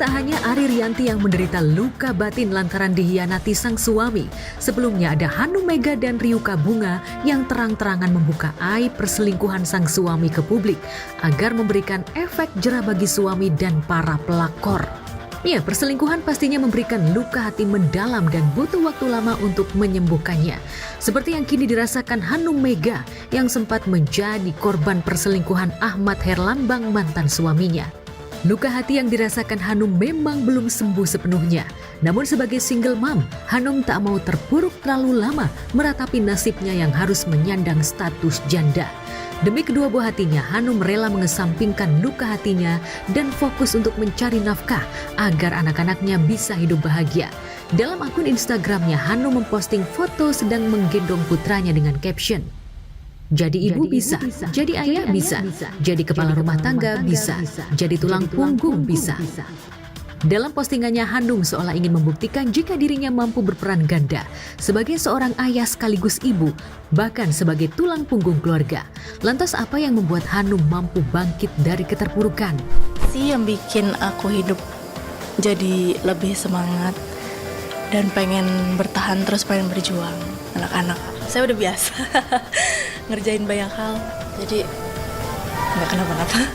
Tak hanya Ari Rianti yang menderita luka batin lantaran dikhianati sang suami. Sebelumnya ada Hanum Mega dan Ryuka Bunga yang terang-terangan membuka aib perselingkuhan sang suami ke publik agar memberikan efek jera bagi suami dan para pelakor. Ya, perselingkuhan pastinya memberikan luka hati mendalam dan butuh waktu lama untuk menyembuhkannya. Seperti yang kini dirasakan Hanum Mega yang sempat menjadi korban perselingkuhan Ahmad Herlambang mantan suaminya. Luka hati yang dirasakan Hanum memang belum sembuh sepenuhnya. Namun sebagai single mom, Hanum tak mau terpuruk terlalu lama meratapi nasibnya yang harus menyandang status janda. Demi kedua buah hatinya, Hanum rela mengesampingkan luka hatinya dan fokus untuk mencari nafkah agar anak-anaknya bisa hidup bahagia. Dalam akun Instagramnya, Hanum memposting foto sedang menggendong putranya dengan caption, "Jadi ibu bisa, jadi ayah bisa, jadi kepala rumah tangga bisa, jadi tulang punggung bisa." Dalam postingannya, Hanum seolah ingin membuktikan jika dirinya mampu berperan ganda sebagai seorang ayah sekaligus ibu, bahkan sebagai tulang punggung keluarga. Lantas apa yang membuat Hanum mampu bangkit dari keterpurukan? Yang bikin aku hidup jadi lebih semangat dan pengen bertahan terus, pengen berjuang. Anak-anak, saya udah biasa ngerjain banyak hal, jadi nggak kenapa-napa.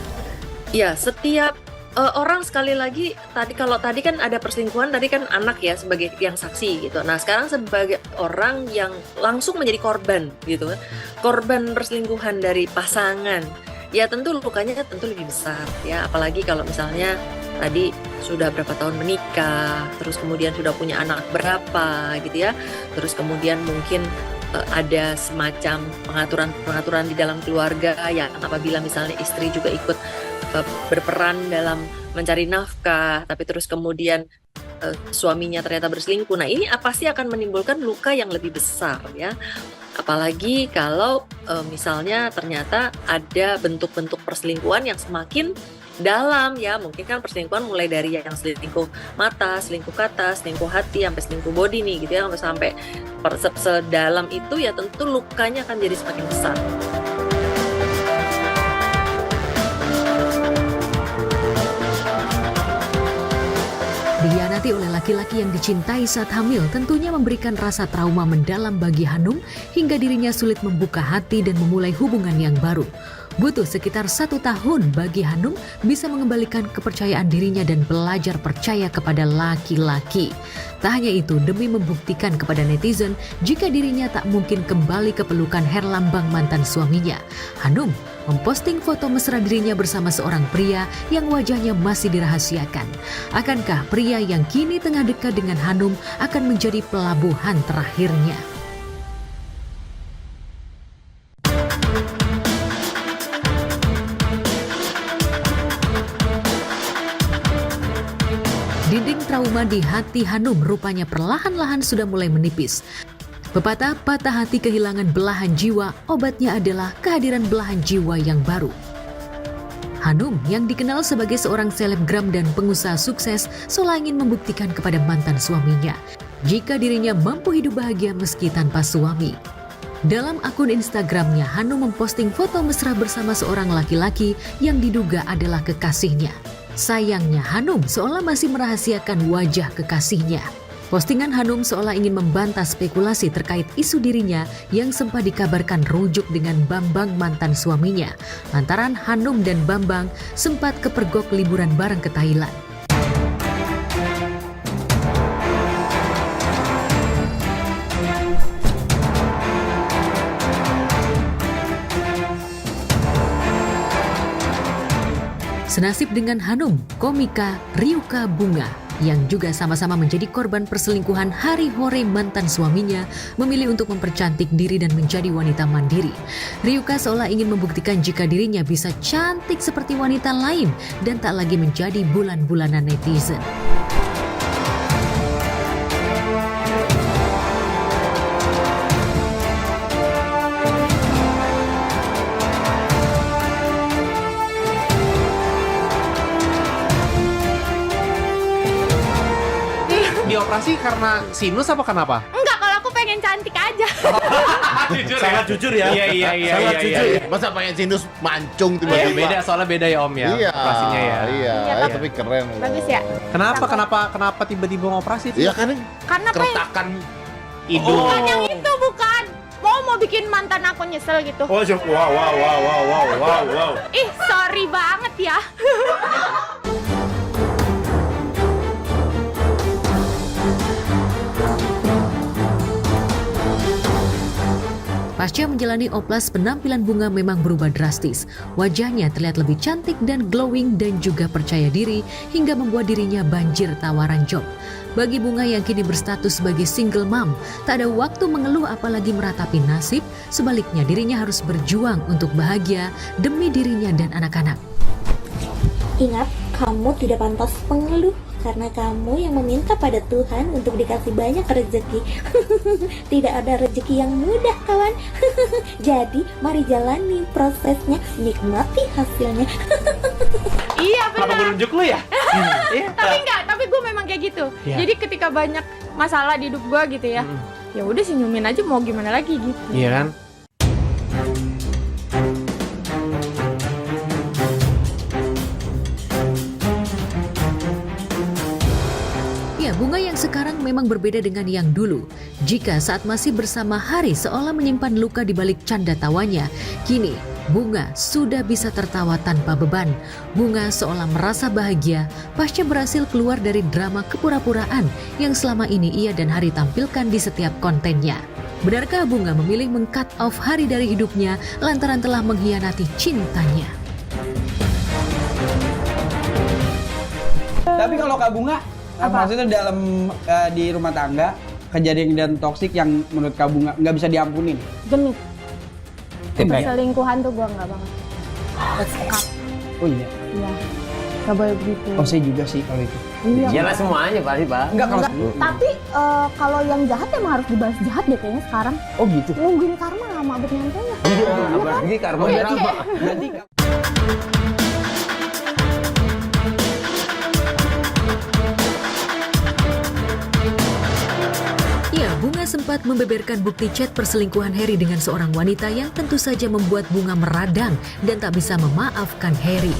Ya, setiap orang sekali lagi kalau tadi kan ada perselingkuhan, tadi kan anak ya sebagai yang saksi gitu. Nah, sekarang sebagai orang yang langsung menjadi korban gitu kan. Korban perselingkuhan dari pasangan. Ya tentu lukanya tentu lebih besar ya, apalagi kalau misalnya tadi sudah berapa tahun menikah, terus kemudian sudah punya anak berapa gitu ya. Terus kemudian mungkin ada semacam pengaturan di dalam keluarga ya, apabila misalnya istri juga ikut berperan dalam mencari nafkah, tapi terus kemudian suaminya ternyata berselingkuh. Nah, ini pasti akan menimbulkan luka yang lebih besar ya. Apalagi kalau misalnya ternyata ada bentuk-bentuk perselingkuhan yang semakin dalam ya. Mungkin kan perselingkuhan mulai dari yang selingkuh mata, selingkuh kata, selingkuh hati, sampai selingkuh body nih gitu ya, sampai sedalam itu ya, tentu lukanya akan jadi semakin besar. Dikhianati oleh laki-laki yang dicintai saat hamil tentunya memberikan rasa trauma mendalam bagi Hanum hingga dirinya sulit membuka hati dan memulai hubungan yang baru. Butuh sekitar 1 tahun bagi Hanum bisa mengembalikan kepercayaan dirinya dan belajar percaya kepada laki-laki. Tak hanya itu, demi membuktikan kepada netizen jika dirinya tak mungkin kembali ke pelukan Herlambang mantan suaminya, Hanum memposting foto mesra dirinya bersama seorang pria yang wajahnya masih dirahasiakan. Akankah pria yang kini tengah dekat dengan Hanum akan menjadi pelabuhan terakhirnya? Dinding trauma di hati Hanum rupanya perlahan-lahan sudah mulai menipis. Pepatah patah hati kehilangan belahan jiwa, obatnya adalah kehadiran belahan jiwa yang baru. Hanum yang dikenal sebagai seorang selebgram dan pengusaha sukses seolah ingin membuktikan kepada mantan suaminya jika dirinya mampu hidup bahagia meski tanpa suami. Dalam akun Instagramnya, Hanum memposting foto mesra bersama seorang laki-laki yang diduga adalah kekasihnya. Sayangnya, Hanum seolah masih merahasiakan wajah kekasihnya. Postingan Hanum seolah ingin membantah spekulasi terkait isu dirinya yang sempat dikabarkan rujuk dengan Bambang mantan suaminya. Lantaran Hanum dan Bambang sempat kepergok liburan bareng ke Thailand. Senasib dengan Hanum, komika Ryuka Bunga yang juga sama-sama menjadi korban perselingkuhan Hari Hore mantan suaminya, memilih untuk mempercantik diri dan menjadi wanita mandiri. Ryuka seolah ingin membuktikan jika dirinya bisa cantik seperti wanita lain dan tak lagi menjadi bulan-bulanan netizen. Dioperasi karena sinus apa kenapa? Enggak, kalau aku pengen cantik aja. Sangat jujur ya. Iya. Sangat jujur. Masa pengen Sinus mancung Iya, tiba-tiba. beda soalnya beda ya Om ya. Iya. Operasinya ya. Iya, Iya, tapi keren loh. Bagus ya? Kenapa tiba-tiba ngoperasi? Iya kan Karena keretakan Hidung. bukan yang itu, bukan. Mau bikin mantan aku nyesel gitu. Oh, wow. Ih, sorry banget ya. Pasca menjalani oplas, penampilan Bunga memang berubah drastis. Wajahnya terlihat lebih cantik dan glowing dan juga percaya diri hingga membuat dirinya banjir tawaran job. Bagi Bunga yang kini berstatus sebagai single mom, tak ada waktu mengeluh apalagi meratapi nasib. Sebaliknya dirinya harus berjuang untuk bahagia demi dirinya dan anak-anak. Ingat, kamu tidak pantas mengeluh karena kamu yang meminta pada Tuhan untuk dikasih banyak rezeki. Tidak ada rezeki yang mudah, kawan. Jadi, mari jalani prosesnya, nikmati hasilnya. Iya, Kenapa gue benar. nunjuk lu ya? Iya. Tapi gue memang kayak gitu. Iya. Jadi ketika banyak masalah di hidup gue gitu ya, ya udah senyumin aja, mau gimana lagi gitu. Iya kan? Ya, Bunga yang sekarang memang berbeda dengan yang dulu. Jika saat masih bersama Hari seolah menyimpan luka di balik canda tawanya, kini Bunga sudah bisa tertawa tanpa beban. Bunga seolah merasa bahagia pasca berhasil keluar dari drama kepura-puraan yang selama ini ia dan Hari tampilkan di setiap kontennya. Benarkah Bunga memilih meng-cut off Hari dari hidupnya lantaran telah mengkhianati cintanya? Tapi kalau Kak Bunga, maksudnya dalam di rumah tangga kejadian toksik yang menurut Kak Bunga nggak bisa diampunin. Genit. Kayak Selingkuhan tuh gue nggak banget. Sekap. oh iya, Iya. Gak boleh begitu. oh saya juga sih kalau itu. Iya. Iyalah semuanya pasti, Pak. Enggak kalau Tapi kalau yang jahat emang harus dibalas jahat deh kayaknya sekarang. oh gitu. Nungguin karma lama abad nyantainya. Apalagi karma Oh, berapa? berarti Ya, Bunga sempat membeberkan bukti chat perselingkuhan Harry dengan seorang wanita yang tentu saja membuat Bunga meradang dan tak bisa memaafkan Harry.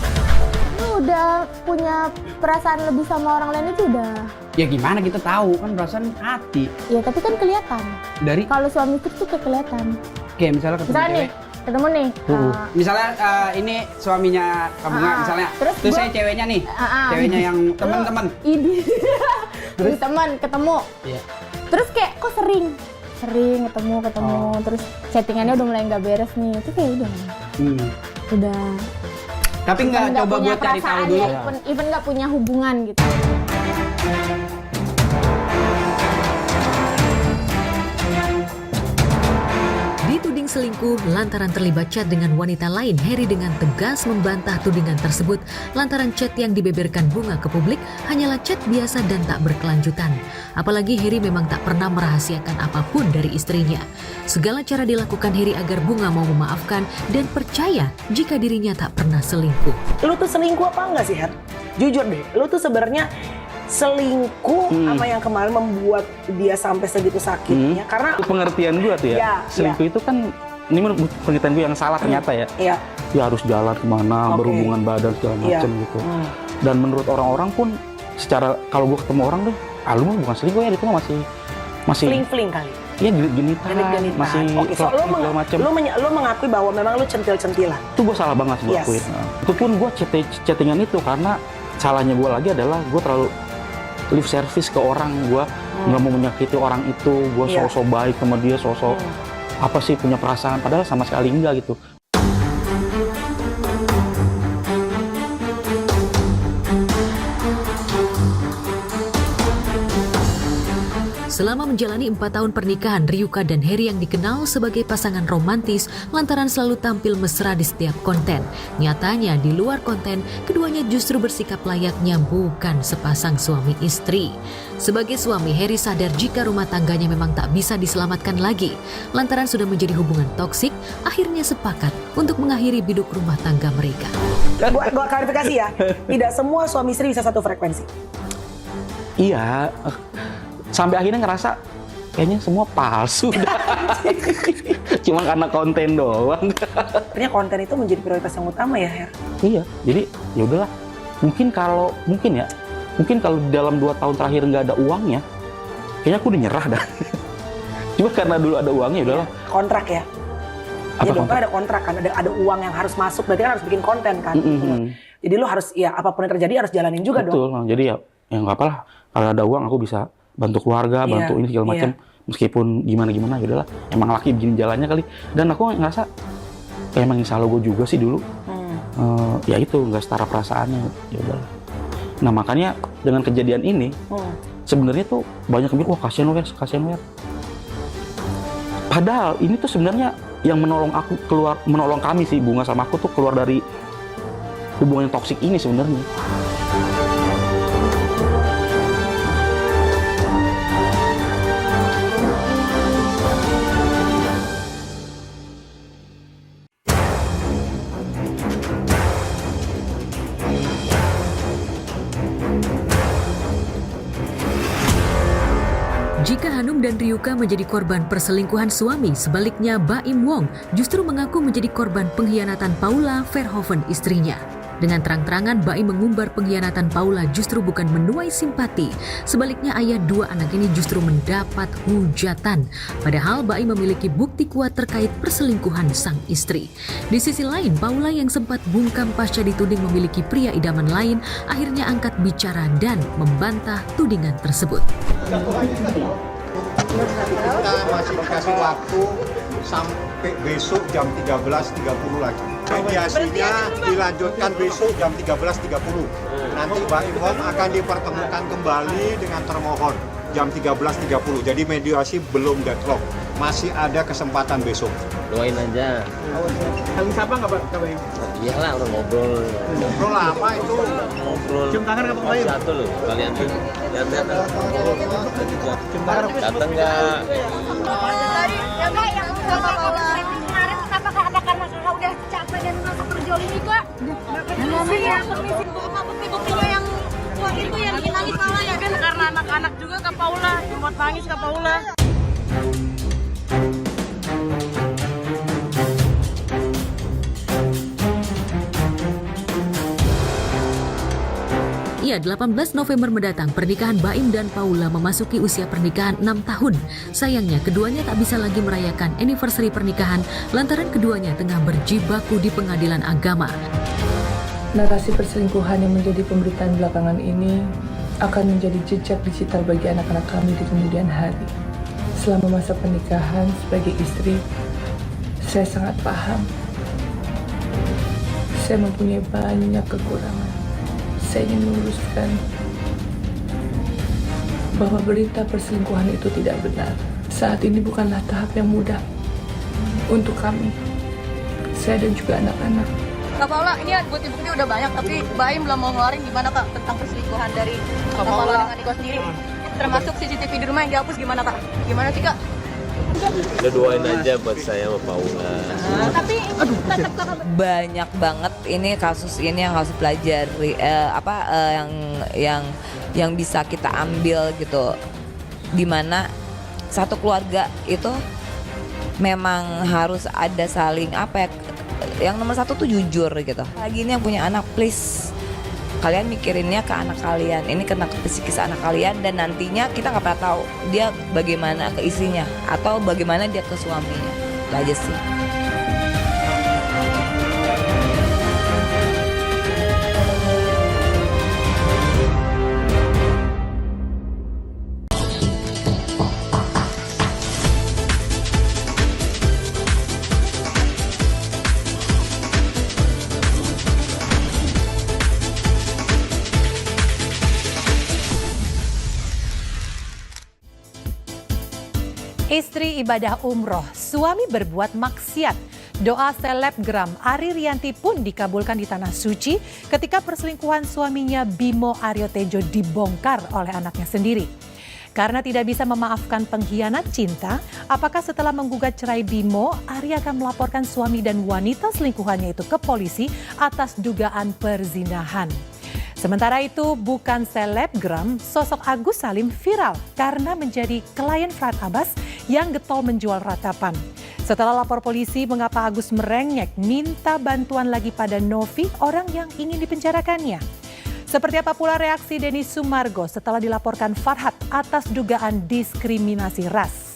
Udah punya perasaan lebih sama orang lain itu udah. ya gimana kita tahu kan perasaan hati Ya tapi kan kelihatan. dari Kalau suami istri tuh kayak kelihatan. kayak misalnya ketemu Misalnya nih, cewek. ketemu nih. Misalnya ini suaminya Kak Bunga misalnya. terus Terus gua- saya ceweknya nih. Ceweknya yang teman-teman. Ini. Terus teman ketemu. Iya. Terus kayak kok sering ketemu terus chattingannya udah mulai nggak beres nih itu kayak udah Tapi nggak nggak coba punya buat cari tahu perasaan dulu. ya, even nggak punya hubungan gitu. Dituding selingkuh lantaran terlibat chat dengan wanita lain, Harry dengan tegas membantah tudingan tersebut lantaran chat yang dibeberkan Bunga ke publik hanyalah chat biasa dan tak berkelanjutan. Apalagi Harry memang tak pernah merahasiakan apapun dari istrinya. Segala cara dilakukan Harry agar Bunga mau memaafkan dan percaya jika dirinya tak pernah selingkuh. Lu tuh selingkuh apa enggak sih, Hat? Jujur deh, lu tuh sebenarnya selingkuh sama yang kemarin membuat dia sampai segitu sakitnya karena pengertian gue tuh ya, Ya, selingkuh itu kan ini menurut pengertian gue yang salah ternyata ya. ya Ya harus jalan kemana, Oke. berhubungan badan segala Iya. macam gitu. Dan menurut orang-orang pun secara kalau gue ketemu orang tuh, lu mah bukan selingkuh ya, itu mah masih fling-fling kali. ya genitan, Genit-genitan. masih Oke, so segala macam. lu mengakui bahwa memang lu centil-centilan. Itu gue salah banget sih Yes. lakuin. Itu pun gue chattingan itu karena salahnya gue lagi adalah gue terlalu lip service ke orang, gue nggak mau menyakiti orang itu, gue Iya. sosok baik sama dia, sosok apa sih punya perasaan, padahal sama sekali enggak gitu. Selama menjalani 4 tahun pernikahan, Ryuka dan Harry yang dikenal sebagai pasangan romantis lantaran selalu tampil mesra di setiap konten. Nyatanya di luar konten, keduanya justru bersikap layaknya bukan sepasang suami istri. Sebagai suami, Harry sadar jika rumah tangganya memang tak bisa diselamatkan lagi. Lantaran sudah menjadi hubungan toksik, akhirnya sepakat untuk mengakhiri biduk rumah tangga mereka. Gua klarifikasi ya, tidak semua suami istri bisa satu frekuensi. Iya, sampai akhirnya ngerasa kayaknya semua palsu. Cuma karena konten doang. Artinya konten itu menjadi prioritas yang utama ya, Her? Iya, jadi ya udahlah. Mungkin kalau dalam 2 tahun terakhir nggak ada uangnya, kayaknya aku udah nyerah dah. Cuma karena dulu ada uangnya, udahlah. Kontrak ya? Apa Ya dong, kontrak? kan ada kontrak kan, ada uang yang harus masuk, berarti kan harus bikin konten kan. Jadi lu harus, ya apapun yang terjadi harus jalanin juga dong. Betul, jadi ya nggak apa lah. Kalau ada uang aku bisa bantu keluarga, bantu ini segala macam. Meskipun gimana-gimana, ya udahlah. Emang laki begini jalannya kali. Dan aku ngerasa kayak emang insya Allah gue juga sih dulu. Ya itu nggak setara perasaannya, ya udahlah. Nah makanya dengan kejadian ini, sebenarnya tuh banyak yang bilang, wah kasihan Wer. Padahal ini tuh sebenarnya yang menolong kami sih, Bunga sama aku tuh keluar dari hubungan yang toksik ini sebenarnya. Jika Hanum dan Ryuka menjadi korban perselingkuhan suami, sebaliknya Baim Wong justru mengaku menjadi korban pengkhianatan Paula Verhoeven istrinya. Dengan terang-terangan, Baim mengumbar pengkhianatan Paula justru bukan menuai simpati. Sebaliknya ayah 2 anak ini justru mendapat hujatan. Padahal Baim memiliki bukti kuat terkait perselingkuhan sang istri. Di sisi lain, Paula yang sempat bungkam pasca dituding memiliki pria idaman lain, akhirnya angkat bicara dan membantah tudingan tersebut. Kita masih dikasih waktu sampai besok jam 13.30 lagi. Mediasinya dilanjutkan besok jam 13.30. Nanti Baim Wong akan dipertemukan kembali dengan termohon jam 13.30. Jadi mediasi belum deadlock. Masih ada kesempatan besok. Doain aja. Saling sapa nggak Pak Baim? Iyalah, udah ngobrol. Ngobrol lama itu. Ngobrol. Cium tangan nggak Pak Baim? Satu loh, kalian tuh. Lihat. Cium tangan. Datang nggak? Kemarin kenapa karena kakak udah capek dan merasa terjolimi kak? Bukti-bukti lo yang itu yang bikin nangis malah ya kan karena anak-anak juga Kak Paula, buat nangis Kak Paula. Ya, 18 November mendatang, pernikahan Baim dan Paula memasuki usia pernikahan 6 tahun. Sayangnya, keduanya tak bisa lagi merayakan anniversary pernikahan lantaran keduanya tengah berjibaku di pengadilan agama. Narasi perselingkuhan yang menjadi pemberitaan belakangan ini akan menjadi jejak digital bagi anak-anak kami di kemudian hari. Selama masa pernikahan sebagai istri, saya sangat paham. Saya mempunyai banyak kekurangan. Saya ingin meluruskan bahwa berita perselingkuhan itu tidak benar. Saat ini bukanlah tahap yang mudah untuk kami, saya dan juga anak-anak. Kak Paula, ini bukti-bukti udah banyak, tapi Baim belum mau ngeluarin gimana Kak tentang perselingkuhan dari Kak Paula dengan Niko sendiri. Termasuk CCTV di rumah yang dihapus gimana Kak? Gimana sih Kak? Udah doain aja buat saya sama Paula. Tapi tetap Kak banyak banget ini kasus ini yang harus pelajari yang bisa kita ambil gitu, dimana satu keluarga itu memang harus ada saling yang nomor 1 tuh jujur gitu. Lagi ini yang punya anak, please kalian mikirinnya ke anak kalian, ini kena ke psikis anak kalian, dan nantinya kita nggak pernah tahu dia bagaimana ke istrinya atau bagaimana dia ke suaminya. Itu aja sih. Istri ibadah umroh, suami berbuat maksiat. Doa selebgram Ari Rianti pun dikabulkan di Tanah Suci ketika perselingkuhan suaminya Bimo Aryo Tejo dibongkar oleh anaknya sendiri. Karena tidak bisa memaafkan pengkhianat cinta, apakah setelah menggugat cerai Bimo, Ari akan melaporkan suami dan wanita selingkuhannya itu ke polisi atas dugaan perzinahan? Sementara itu, bukan selebgram, sosok Agus Salim viral karena menjadi klien Fuad Abbas yang getol menjual ratapan. Setelah lapor polisi mengapa Agus merengek minta bantuan lagi pada Novi, orang yang ingin dipenjarakannya. Seperti apa pula reaksi Denny Sumargo setelah dilaporkan Farhad atas dugaan diskriminasi ras?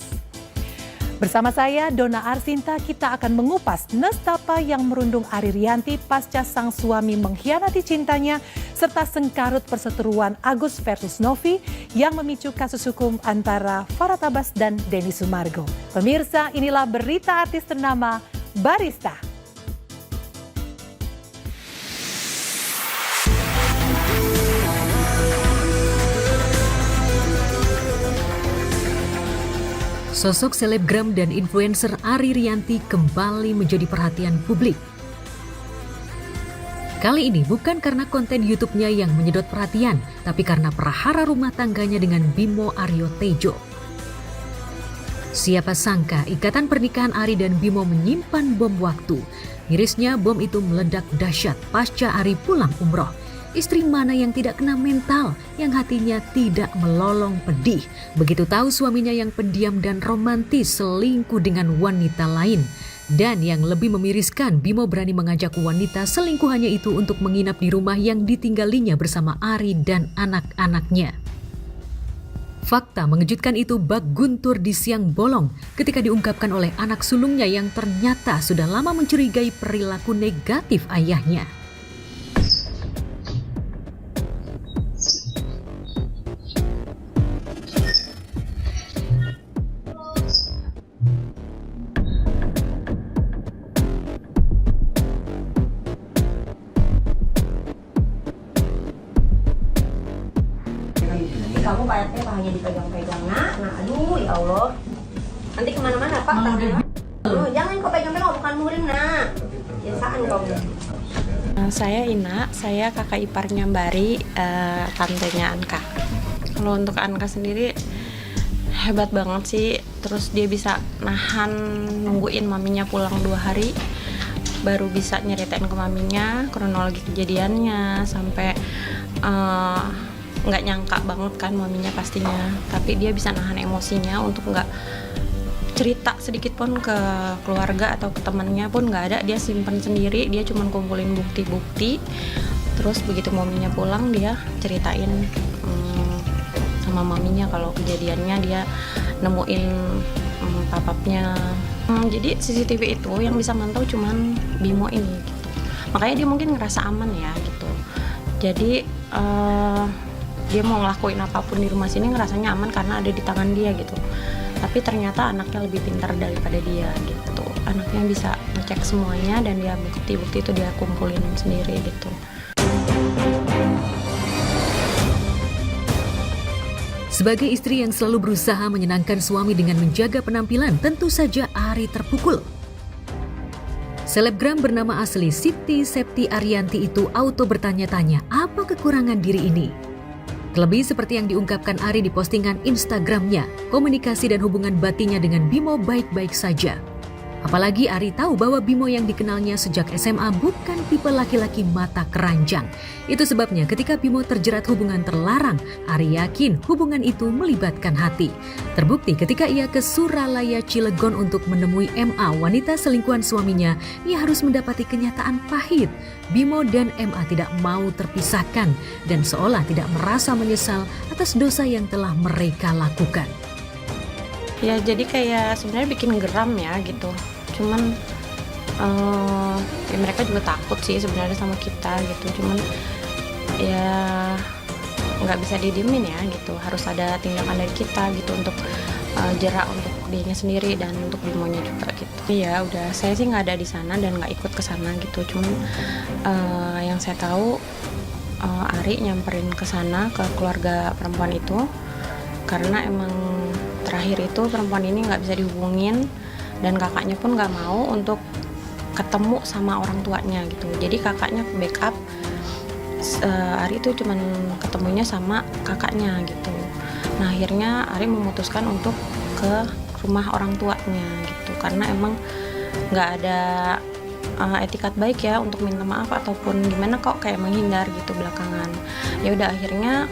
Bersama saya, Dona Arsinta, kita akan mengupas nestapa yang merundung Ari Rianti pasca sang suami mengkhianati cintanya, serta sengkarut perseteruan Agus versus Novi yang memicu kasus hukum antara Farhad Abbas dan Denny Sumargo. Pemirsa, inilah berita artis ternama Barista. Sosok selebgram dan influencer Ari Rianti kembali menjadi perhatian publik. Kali ini bukan karena konten YouTube-nya yang menyedot perhatian, tapi karena prahara rumah tangganya dengan Bimo Aryo Tejo. Siapa sangka ikatan pernikahan Ari dan Bimo menyimpan bom waktu. Mirisnya bom itu meledak dahsyat pasca Ari pulang umroh. Istri mana yang tidak kena mental, yang hatinya tidak melolong pedih. Begitu tahu suaminya yang pendiam dan romantis selingkuh dengan wanita lain. Dan yang lebih memiriskan, Bimo berani mengajak wanita selingkuhannya itu untuk menginap di rumah yang ditinggalinya bersama Ari dan anak-anaknya. Fakta mengejutkan itu bak guntur di siang bolong ketika diungkapkan oleh anak sulungnya yang ternyata sudah lama mencurigai perilaku negatif ayahnya. Kamu kayaknya hanya dipegang-pegang nak, aduh ya Allah. Nanti kemana-mana Pak tangannya. Jangan kau pegang-pegang, bukan muring nak. Biasaan kau. Saya Ina, saya kakak iparnya Bari, tantenya Anka. Kalau untuk Anka sendiri hebat banget sih. Terus dia bisa nahan nungguin maminya pulang 2 hari, baru bisa nyeritain ke maminya kronologi kejadiannya sampai nggak nyangka banget kan maminya pastinya, tapi dia bisa nahan emosinya untuk nggak cerita sedikit pun ke keluarga atau ke temannya pun nggak ada, dia simpen sendiri, dia cuma kumpulin bukti-bukti, terus begitu maminya pulang dia ceritain sama maminya kalau kejadiannya dia nemuin papapnya. Jadi CCTV itu yang bisa mantau cuman Bimo ini gitu. Makanya dia mungkin ngerasa aman ya gitu. Jadi dia mau ngelakuin apapun di rumah sini ngerasanya aman karena ada di tangan dia gitu. Tapi ternyata anaknya lebih pintar daripada dia gitu. Anaknya bisa ngecek semuanya dan dia bukti-bukti itu dia kumpulin sendiri gitu. Sebagai istri yang selalu berusaha menyenangkan suami dengan menjaga penampilan, tentu saja Ari terpukul. Selebgram bernama asli Siti Septi Arianti itu auto bertanya-tanya apa kekurangan diri ini. Terlebih seperti yang diungkapkan Ari di postingan Instagramnya, komunikasi dan hubungan batinnya dengan Bimo baik-baik saja. Apalagi Ari tahu bahwa Bimo yang dikenalnya sejak SMA bukan tipe laki-laki mata keranjang. Itu sebabnya ketika Bimo terjerat hubungan terlarang, Ari yakin hubungan itu melibatkan hati. Terbukti ketika ia ke Suralaya Cilegon untuk menemui MA, wanita selingkuhan suaminya, ia harus mendapati kenyataan pahit. Bimo dan MA tidak mau terpisahkan dan seolah tidak merasa menyesal atas dosa yang telah mereka lakukan. Ya jadi kayak sebenarnya bikin geram ya gitu. Cuman ya mereka juga takut sih sebenarnya sama kita gitu. Cuman ya nggak bisa didiemin ya gitu. Harus ada tindakan dari kita gitu untuk jerak untuk dianya sendiri dan untuk Bimonya juga gitu. Iya udah saya sih nggak ada di sana dan nggak ikut ke sana gitu. Cuman yang saya tahu Ari nyamperin ke sana ke keluarga perempuan itu karena emang terakhir itu perempuan ini nggak bisa dihubungin dan kakaknya pun nggak mau untuk ketemu sama orang tuanya gitu. Jadi kakaknya backup, Ari itu cuman ketemunya sama kakaknya gitu. Nah akhirnya Ari memutuskan untuk ke rumah orang tuanya gitu karena emang nggak ada etikat baik ya untuk minta maaf ataupun gimana kok kayak menghindar gitu belakangan. Ya udah akhirnya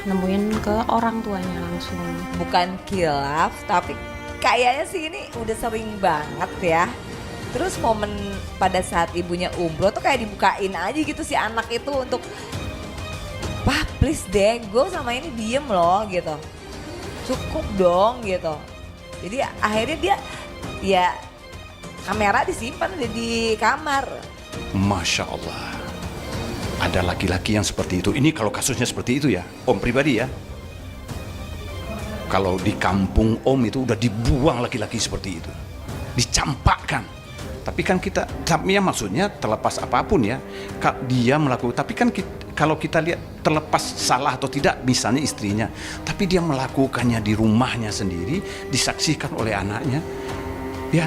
nemuin ke orang tuanya langsung. Bukan khilaf, tapi kayaknya sih ini udah sering banget ya. Terus momen pada saat ibunya umroh tuh kayak dibukain aja gitu si anak itu untuk, "Pak please deh, gue sama ini diem loh," gitu. "Cukup dong," gitu. Jadi akhirnya dia ya kamera disimpan di kamar. Masya Allah. Ada laki-laki yang seperti itu. Ini kalau kasusnya seperti itu ya, Om pribadi ya. Kalau di kampung Om itu udah dibuang laki-laki seperti itu. Dicampakkan. Tapi kan tapi ya maksudnya terlepas apapun ya, dia melakukan, tapi kan kalau kita lihat terlepas salah atau tidak misalnya istrinya, tapi dia melakukannya di rumahnya sendiri, disaksikan oleh anaknya, ya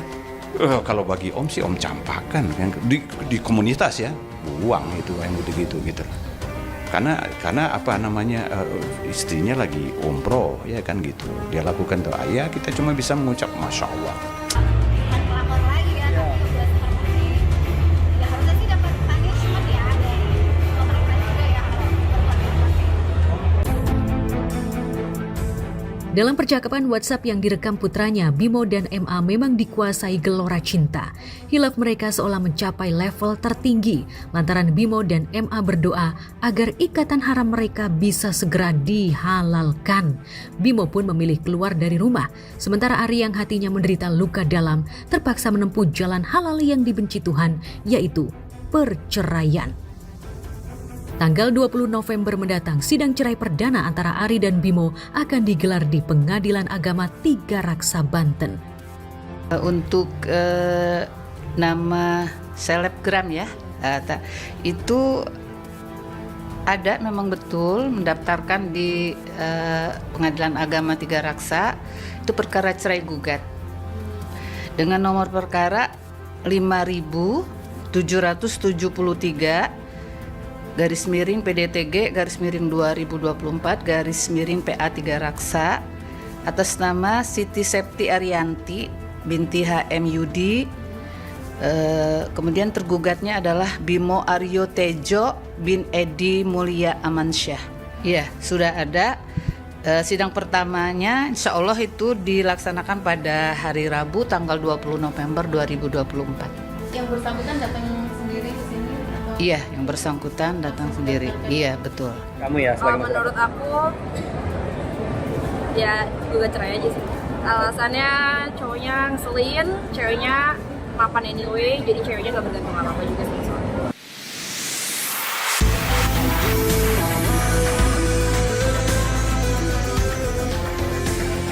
kalau bagi Om sih Om campakkan kan, di komunitas ya, buang itu yang gitu gitu. Karena apa namanya istrinya lagi umroh ya kan gitu, dia lakukan tuh, ya kita cuma bisa mengucap Masya Allah. Dalam percakapan WhatsApp yang direkam putranya, Bimo dan MA memang dikuasai gelora cinta. Hilaf mereka seolah mencapai level tertinggi, lantaran Bimo dan MA berdoa agar ikatan haram mereka bisa segera dihalalkan. Bimo pun memilih keluar dari rumah, sementara Ari yang hatinya menderita luka dalam terpaksa menempuh jalan halal yang dibenci Tuhan, yaitu perceraian. Tanggal 20 November mendatang, sidang cerai perdana antara Ari dan Bimo akan digelar di Pengadilan Agama Tiga Raksa, Banten. Untuk nama selebgram ya, itu ada memang betul mendaftarkan di Pengadilan Agama Tiga Raksa, itu perkara cerai gugat. Dengan nomor perkara 5.773 garis miring PDTG garis miring 2024 garis miring PA 3 Raksa atas nama Siti Septi Arianti binti HMYudi. Kemudian tergugatnya adalah Bimo Aryo Tejo bin Edi Mulia Amansyah. Ya, sudah ada sidang pertamanya, insya Allah itu dilaksanakan pada hari Rabu tanggal 20 November 2024. Yang bersangkutan datang sendiri ke sini? Iya, yang bersangkutan datang sendiri. Iya, betul. Kamu ya sebagai menurut aku ya juga cerai aja sih. Alasannya cowoknya ngeselin, ceweknya mapan anyway, jadi ceweknya gak bergantung apa-apa juga sih soalnya.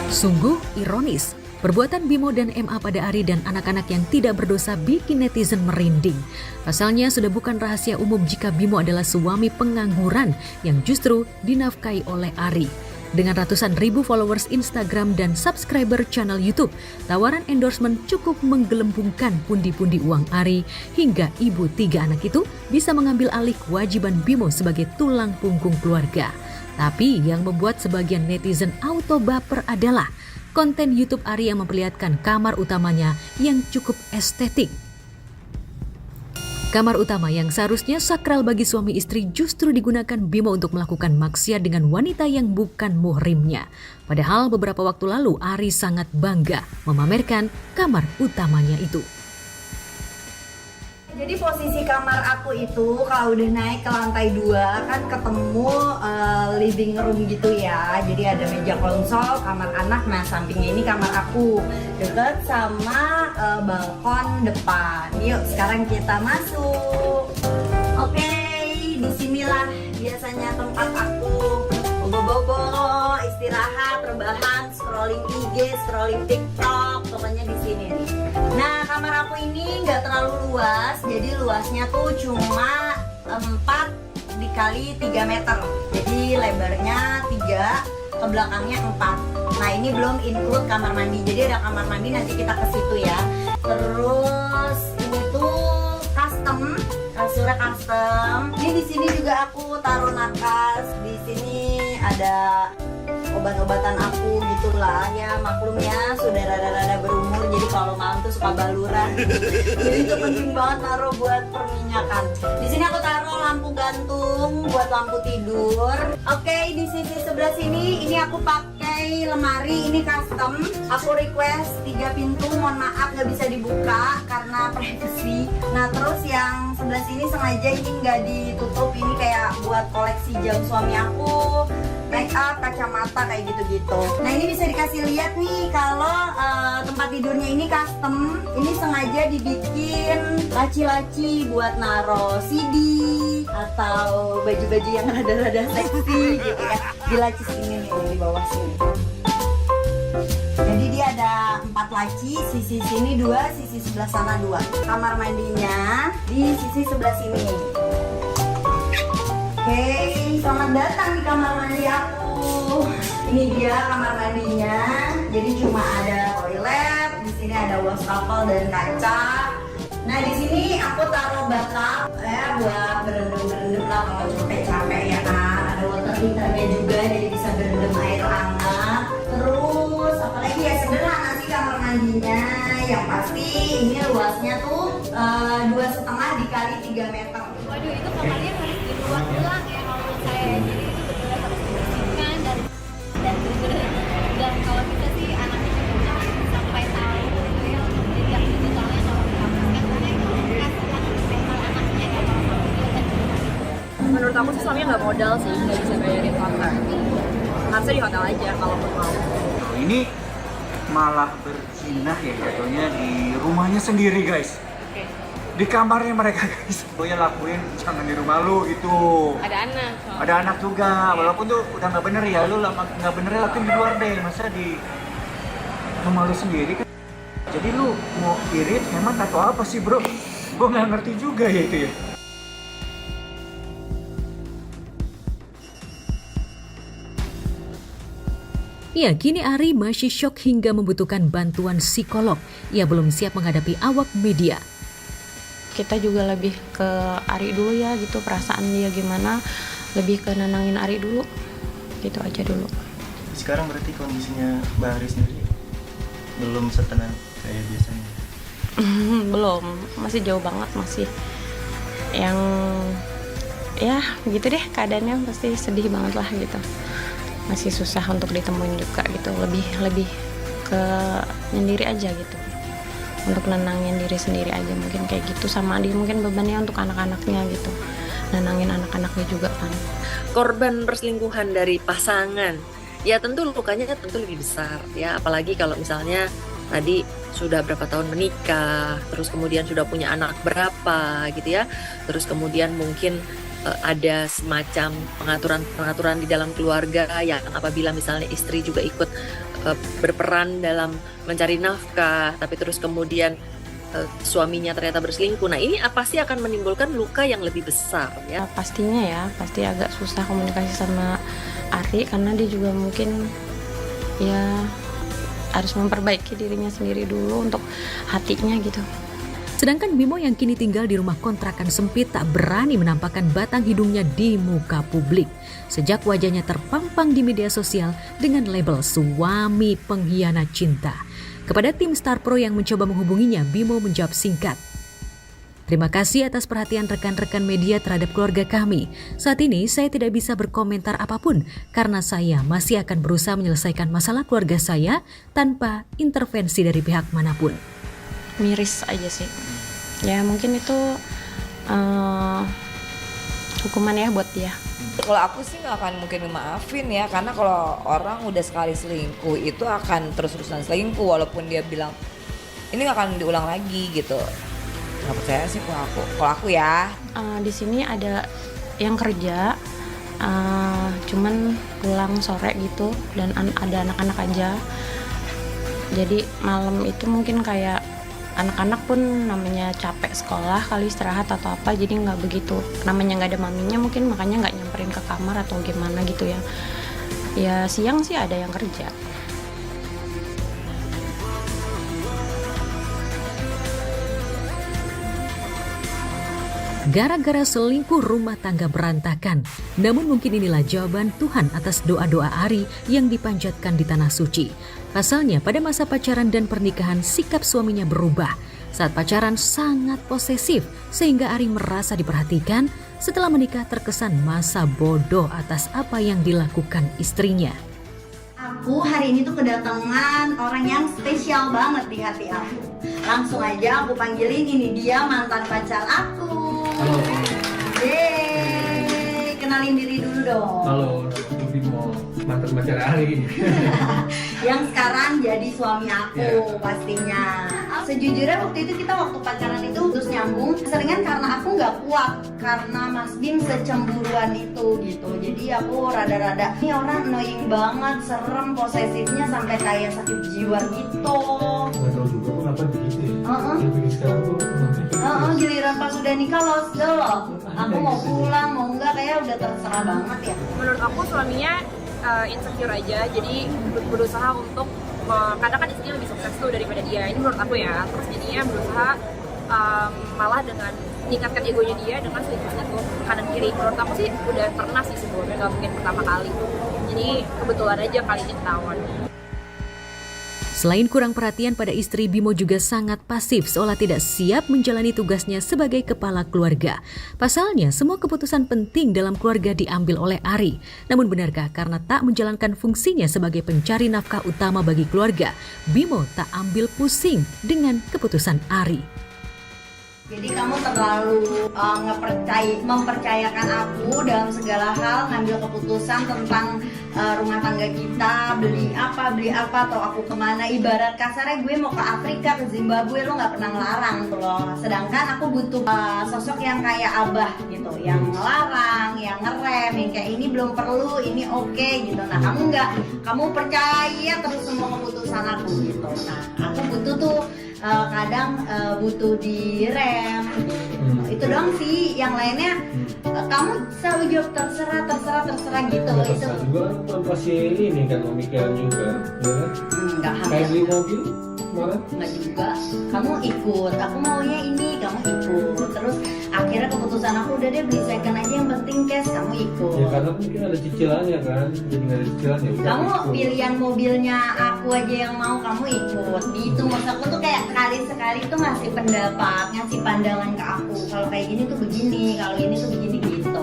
Sungguh ironis, perbuatan Bimo dan MA pada Ari dan anak-anak yang tidak berdosa bikin netizen merinding. Pasalnya sudah bukan rahasia umum jika Bimo adalah suami pengangguran yang justru dinafkahi oleh Ari. Dengan ratusan ribu followers Instagram dan subscriber channel YouTube, tawaran endorsement cukup menggelembungkan pundi-pundi uang Ari hingga ibu 3 anak itu bisa mengambil alih kewajiban Bimo sebagai tulang punggung keluarga. Tapi yang membuat sebagian netizen auto baper adalah konten YouTube Ari yang memperlihatkan kamar utamanya yang cukup estetik. Kamar utama yang seharusnya sakral bagi suami istri justru digunakan Bimo untuk melakukan maksiat dengan wanita yang bukan muhrimnya. Padahal beberapa waktu lalu Ari sangat bangga memamerkan kamar utamanya itu. Jadi posisi kamar aku itu kalau udah naik ke lantai 2 kan ketemu living room gitu ya. Jadi ada meja konsol, kamar anak, nah sampingnya ini kamar aku deket sama balkon depan. Yuk sekarang kita masuk. Oke, disinilah biasanya tempat aku bobo-bobo, istirahat, rebahan, scrolling IG, scrolling TikTok, pokoknya di sini nih. Nah, kamar aku ini nggak terlalu luas, jadi luasnya tuh cuma 4 dikali 3 meter. Jadi lebarnya 3, ke belakangnya 4. Nah, ini belum include kamar mandi. Jadi ada kamar mandi, nanti kita ke situ ya. Terus ini tuh custom, kasurnya custom. Ini di sini juga aku taruh nakas. Di sini ada obat-obatan aku gitulah ya, maklum ya sudah rada-rada berumur jadi kalau malam tuh suka baluran. Jadi itu penting banget naruh buat perminyakan. Di sini aku taruh lampu gantung buat lampu tidur. Oke, di sisi sebelah sini ini aku pakai lemari, ini custom. Aku request 3 pintu, mohon maaf nggak bisa dibuka karena privacy. Nah terus yang sebelah sini sengaja ini nggak ditutup, ini kayak buat koleksi jam suami aku, make up, kacamata kayak gitu-gitu. Nah ini bisa dikasih lihat nih kalau tempat tidurnya ini custom. Ini sengaja dibikin laci-laci buat naro CD atau baju-baju yang rada-rada seksi gitu ya. Di laci sini nih, di bawah sini. Jadi dia ada 4 laci, sisi sini 2, sisi sebelah sana 2. Kamar mandinya di sisi sebelah sini. Oke, selamat datang di kamar mandi aku. Ini dia kamar mandinya. Jadi cuma ada toilet, di sini ada wastafel dan kaca. Nah di sini aku taruh batap ya buat berendam-berendam lah kalau capek-capek ya kan. Ada water heaternya juga, jadi bisa berendam air hangat. Terus apalagi ya, sederhana sih kamar mandinya. Yang pasti ini luasnya tuh 2,5 dikali 3 meter. Waduh, itu kamarnya harus dibuat ulang ya kalau saya. Jadi itu benar-benar harus dibersihkan dan benar-benar, dan kalau bisa sih anaknya juga sampai tahu gitu ya untuk jejak digitalnya kalau dihapuskan, karena itu kasihan mental anaknya ya kalau Menurut aku sih suaminya nggak modal sih, nggak bisa bayarin hotel. Harusnya di hotel aja kalau mau. Ini malah berzinah ya jatuhnya di rumahnya sendiri guys. Di kamarnya mereka guys. Lo ya lakuin, jangan di rumah lu gitu. Ada anak. Ada anak juga, walaupun tuh udah nggak bener ya, lu nggak bener lakuin di luar deh, masa di rumah lu sendiri kan. Jadi lu mau irit hemat atau apa sih bro? Gue nggak ngerti juga ya itu ya. Ya, kini Ari masih syok hingga membutuhkan bantuan psikolog. Ia belum siap menghadapi awak media. Kita juga lebih ke Ari dulu ya gitu, perasaan dia gimana, lebih ke nenangin Ari dulu, gitu aja dulu. Sekarang berarti kondisinya Mbak Ari sendiri belum setenang kayak biasanya? Belum, masih jauh banget, masih yang ya gitu deh keadaannya, pasti sedih banget lah gitu, masih susah untuk ditemuin juga gitu, lebih ke sendiri aja gitu. Untuk nenangin diri sendiri aja mungkin kayak gitu, sama dia mungkin bebannya untuk anak-anaknya gitu, nenangin anak-anaknya juga kan. Korban perselingkuhan dari pasangan, ya tentu lukanya tentu lebih besar ya, apalagi kalau misalnya tadi sudah berapa tahun menikah, terus kemudian sudah punya anak berapa gitu ya, terus kemudian mungkin ada semacam pengaturan di dalam keluarga yang apabila misalnya istri juga ikut berperan dalam mencari nafkah, tapi terus kemudian suaminya ternyata berselingkuh. Nah ini pasti akan menimbulkan luka yang lebih besar ya. Pastinya ya, pasti agak susah komunikasi sama Ari karena dia juga mungkin ya harus memperbaiki dirinya sendiri dulu untuk hatinya gitu. Sedangkan Bimo yang kini tinggal di rumah kontrakan sempit tak berani menampakkan batang hidungnya di muka publik. Sejak wajahnya terpampang di media sosial dengan label suami pengkhianat cinta. Kepada tim Star Pro yang mencoba menghubunginya, Bimo menjawab singkat. Terima kasih atas perhatian rekan-rekan media terhadap keluarga kami. Saat ini saya tidak bisa berkomentar apapun karena saya masih akan berusaha menyelesaikan masalah keluarga saya tanpa intervensi dari pihak manapun. Miris aja sih ya, mungkin itu hukuman ya buat dia. Kalau aku sih nggak akan mungkin maafin ya, karena kalau orang udah sekali selingkuh itu akan terus-terusan selingkuh walaupun dia bilang ini nggak akan diulang lagi gitu. Nggak percaya sih kalau aku ya. Di sini ada yang kerja, cuman pulang sore gitu dan ada anak-anak aja. Jadi malam itu mungkin kayak anak-anak pun namanya capek sekolah kali, istirahat atau apa, jadi nggak begitu, namanya nggak ada maminya mungkin, makanya nggak nyamperin ke kamar atau gimana gitu ya. Ya siang sih ada yang kerja. gara-gara selingkuh rumah tangga berantakan. Namun mungkin inilah jawaban Tuhan atas doa-doa Ari yang dipanjatkan di Tanah Suci. Pasalnya pada masa pacaran dan pernikahan sikap suaminya berubah. Saat pacaran sangat posesif sehingga Ari merasa diperhatikan. Setelah menikah terkesan masa bodoh atas apa yang dilakukan istrinya. Aku hari ini tuh kedatangan orang yang spesial banget di hati aku. Langsung aja aku panggilin, ini dia mantan pacar aku. Halo. Yeay, kenalin diri dulu dong. Halo, aku Bimo, mantan pacar Ari. Yang sekarang jadi suami aku pastinya. Sejujurnya waktu itu kita waktu pacaran itu terus nyambung. Seringan karena aku nggak kuat karena Mas Bim secemburuan itu gitu. Jadi aku rada-rada ini orang annoying banget, serem, posesifnya sampai kayak sakit jiwa gitu. Nggak tahu juga kenapa begitu ya. Yang bikin sekarang tuh giliran pas udah nikah lost loh. Aku mau pulang mau enggak kayak udah terserah banget ya. Menurut aku suaminya insecure aja, jadi berusaha untuk kadang kan istrinya lebih sukses tuh daripada dia. Ini menurut aku ya. Terus jadinya berusaha malah dengan meningkatkan egonya dia dengan selingkuh kanan kiri. Menurut aku sih udah pernah sih sebelumnya, nggak mungkin pertama kali. Jadi kebetulan aja kali ini ketahuan. Selain kurang perhatian pada istri, Bimo juga sangat pasif seolah tidak siap menjalani tugasnya sebagai kepala keluarga. Pasalnya, semua keputusan penting dalam keluarga diambil oleh Ari. Namun benarkah karena tak menjalankan fungsinya sebagai pencari nafkah utama bagi keluarga, Bimo tak ambil pusing dengan keputusan Ari? Jadi kamu terlalu mempercayakan aku dalam segala hal, ngambil keputusan tentang rumah tangga kita, beli apa, atau aku kemana. Ibarat kasarnya gue mau ke Afrika, ke Zimbabwe, lo nggak pernah ngelarang tuh loh. Sedangkan aku butuh sosok yang kayak abah gitu, yang ngelarang, yang ngerem, yang kayak ini belum perlu, ini oke gitu. Nah kamu nggak, kamu percaya terus semua keputusan aku gitu. Nah aku butuh tuh kadang butuh direm gitu. Itu doang sih, yang lainnya kamu selalu jawab terserah gitu. Nggak Itu juga kan pasti ini kan pemikiran juga, ya kan? nggak Kayak beli mobil kemarin? nggak juga, kamu ikut, aku maunya ini, kamu ikut. Terus akhirnya keputusan aku udah deh beli second aja, yang penting cash, kamu ikut. Ya karena mungkin ada cicilannya kan, jadi nggak ada cicilannya. Kamu pilihan mobilnya aku aja yang mau, kamu ikut gitu. Maksud aku tuh kayak sekali tuh ngasih pendapat, ngasih pandangan ke aku. Kalau kayak gini tuh begini, kalau ini tuh begini gitu.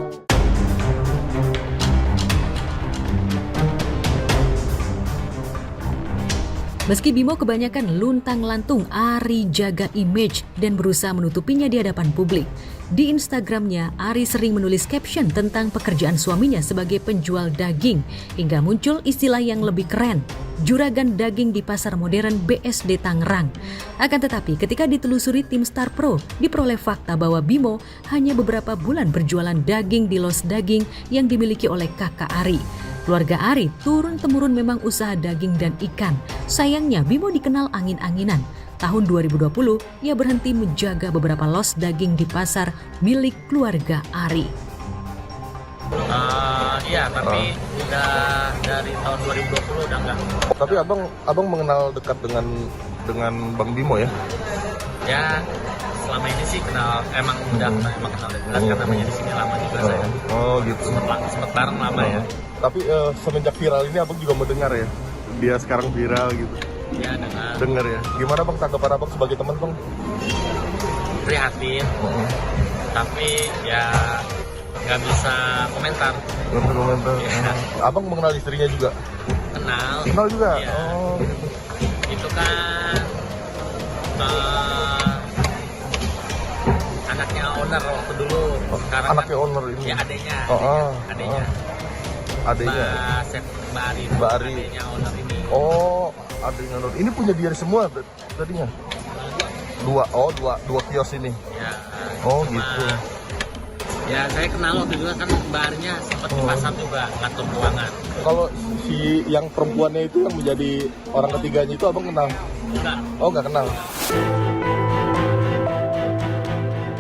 Meski Bimo kebanyakan luntang-lantung, Ari jaga image dan berusaha menutupinya di hadapan publik. Di Instagramnya, Ari sering menulis caption tentang pekerjaan suaminya sebagai penjual daging, hingga muncul istilah yang lebih keren, juragan daging di pasar modern BSD Tangerang. Akan tetapi ketika ditelusuri tim Star Pro, diperoleh fakta bahwa Bimo hanya beberapa bulan berjualan daging di los daging yang dimiliki oleh kakak Ari. Keluarga Ari turun-temurun memang usaha daging dan ikan. Sayangnya Bimo dikenal angin-anginan. Tahun 2020, ia berhenti menjaga beberapa los daging di pasar milik keluarga Ari. Iya, tapi udah dari tahun 2020 udah enggak. Tapi abang mengenal dekat dengan Bang Bimo ya? Ya, selama ini sih kenal, emang kenal dekat karena namanya di sini lama juga saya. Oh gitu. Sempet bareng lama ya. Tapi semenjak viral ini abang juga mendengar ya? Dia sekarang viral gitu. Ya, dengar ya. Gimana bang tanggapan abang sebagai teman bang? Prihatin, tapi ya nggak bisa komentar. Nggak bisa komentar. Ya. Abang mengenal istrinya juga? Kenal juga? Ya. Oh gitu. Itu kan anaknya owner waktu dulu. Sekarang anaknya kan, owner ini? Ya adenya. Adenya. Mbak Ari. Adenya owner ini. Oh, adanya owner. Ini punya dia semua tadinya? Dua kios ini? Ya. Oh gitu. Ya saya kenal waktu juga kan Mbak Arinya sempat di pasar juga ngatur keuangan. Kalau si yang perempuannya itu yang menjadi orang ketiganya itu abang kenal? Enggak. Oh nggak kenal.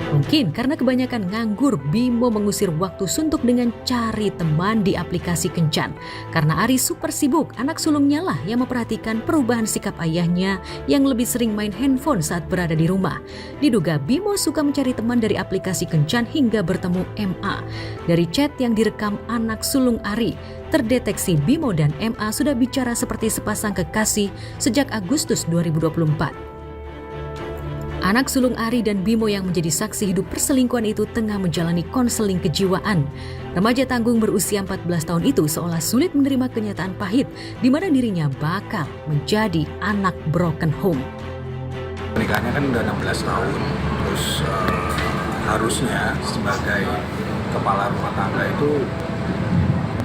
Mungkin karena kebanyakan nganggur, Bimo mengusir waktu suntuk dengan cari teman di aplikasi Kencan. Karena Ari super sibuk, anak sulungnya lah yang memperhatikan perubahan sikap ayahnya yang lebih sering main handphone saat berada di rumah. Diduga Bimo suka mencari teman dari aplikasi Kencan hingga bertemu MA. Dari chat yang direkam anak sulung Ari, terdeteksi Bimo dan MA sudah bicara seperti sepasang kekasih sejak Agustus 2024. Anak sulung Ari dan Bimo yang menjadi saksi hidup perselingkuhan itu tengah menjalani konseling kejiwaan. Remaja tanggung berusia 14 tahun itu seolah sulit menerima kenyataan pahit di mana dirinya bakal menjadi anak broken home. Pernikahannya kan udah 16 tahun, terus harusnya sebagai kepala rumah tangga itu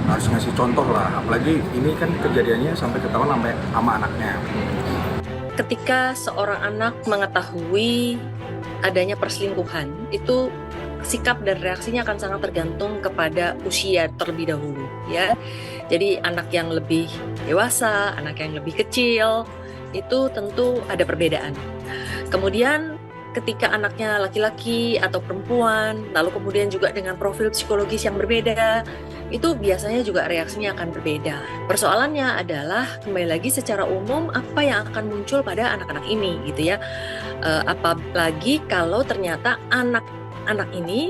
harus ngasih contoh lah, apalagi ini kan kejadiannya sampai ketahuan sampai sama anaknya. Ketika seorang anak mengetahui adanya perselingkuhan, itu sikap dan reaksinya akan sangat tergantung kepada usia terlebih dahulu, ya. Jadi anak yang lebih dewasa, anak yang lebih kecil, itu tentu ada perbedaan. Kemudian ketika anaknya laki-laki atau perempuan, lalu kemudian juga dengan profil psikologis yang berbeda, itu biasanya juga reaksinya akan berbeda. Persoalannya adalah kembali lagi secara umum apa yang akan muncul pada anak-anak ini gitu ya. Apalagi kalau ternyata anak-anak ini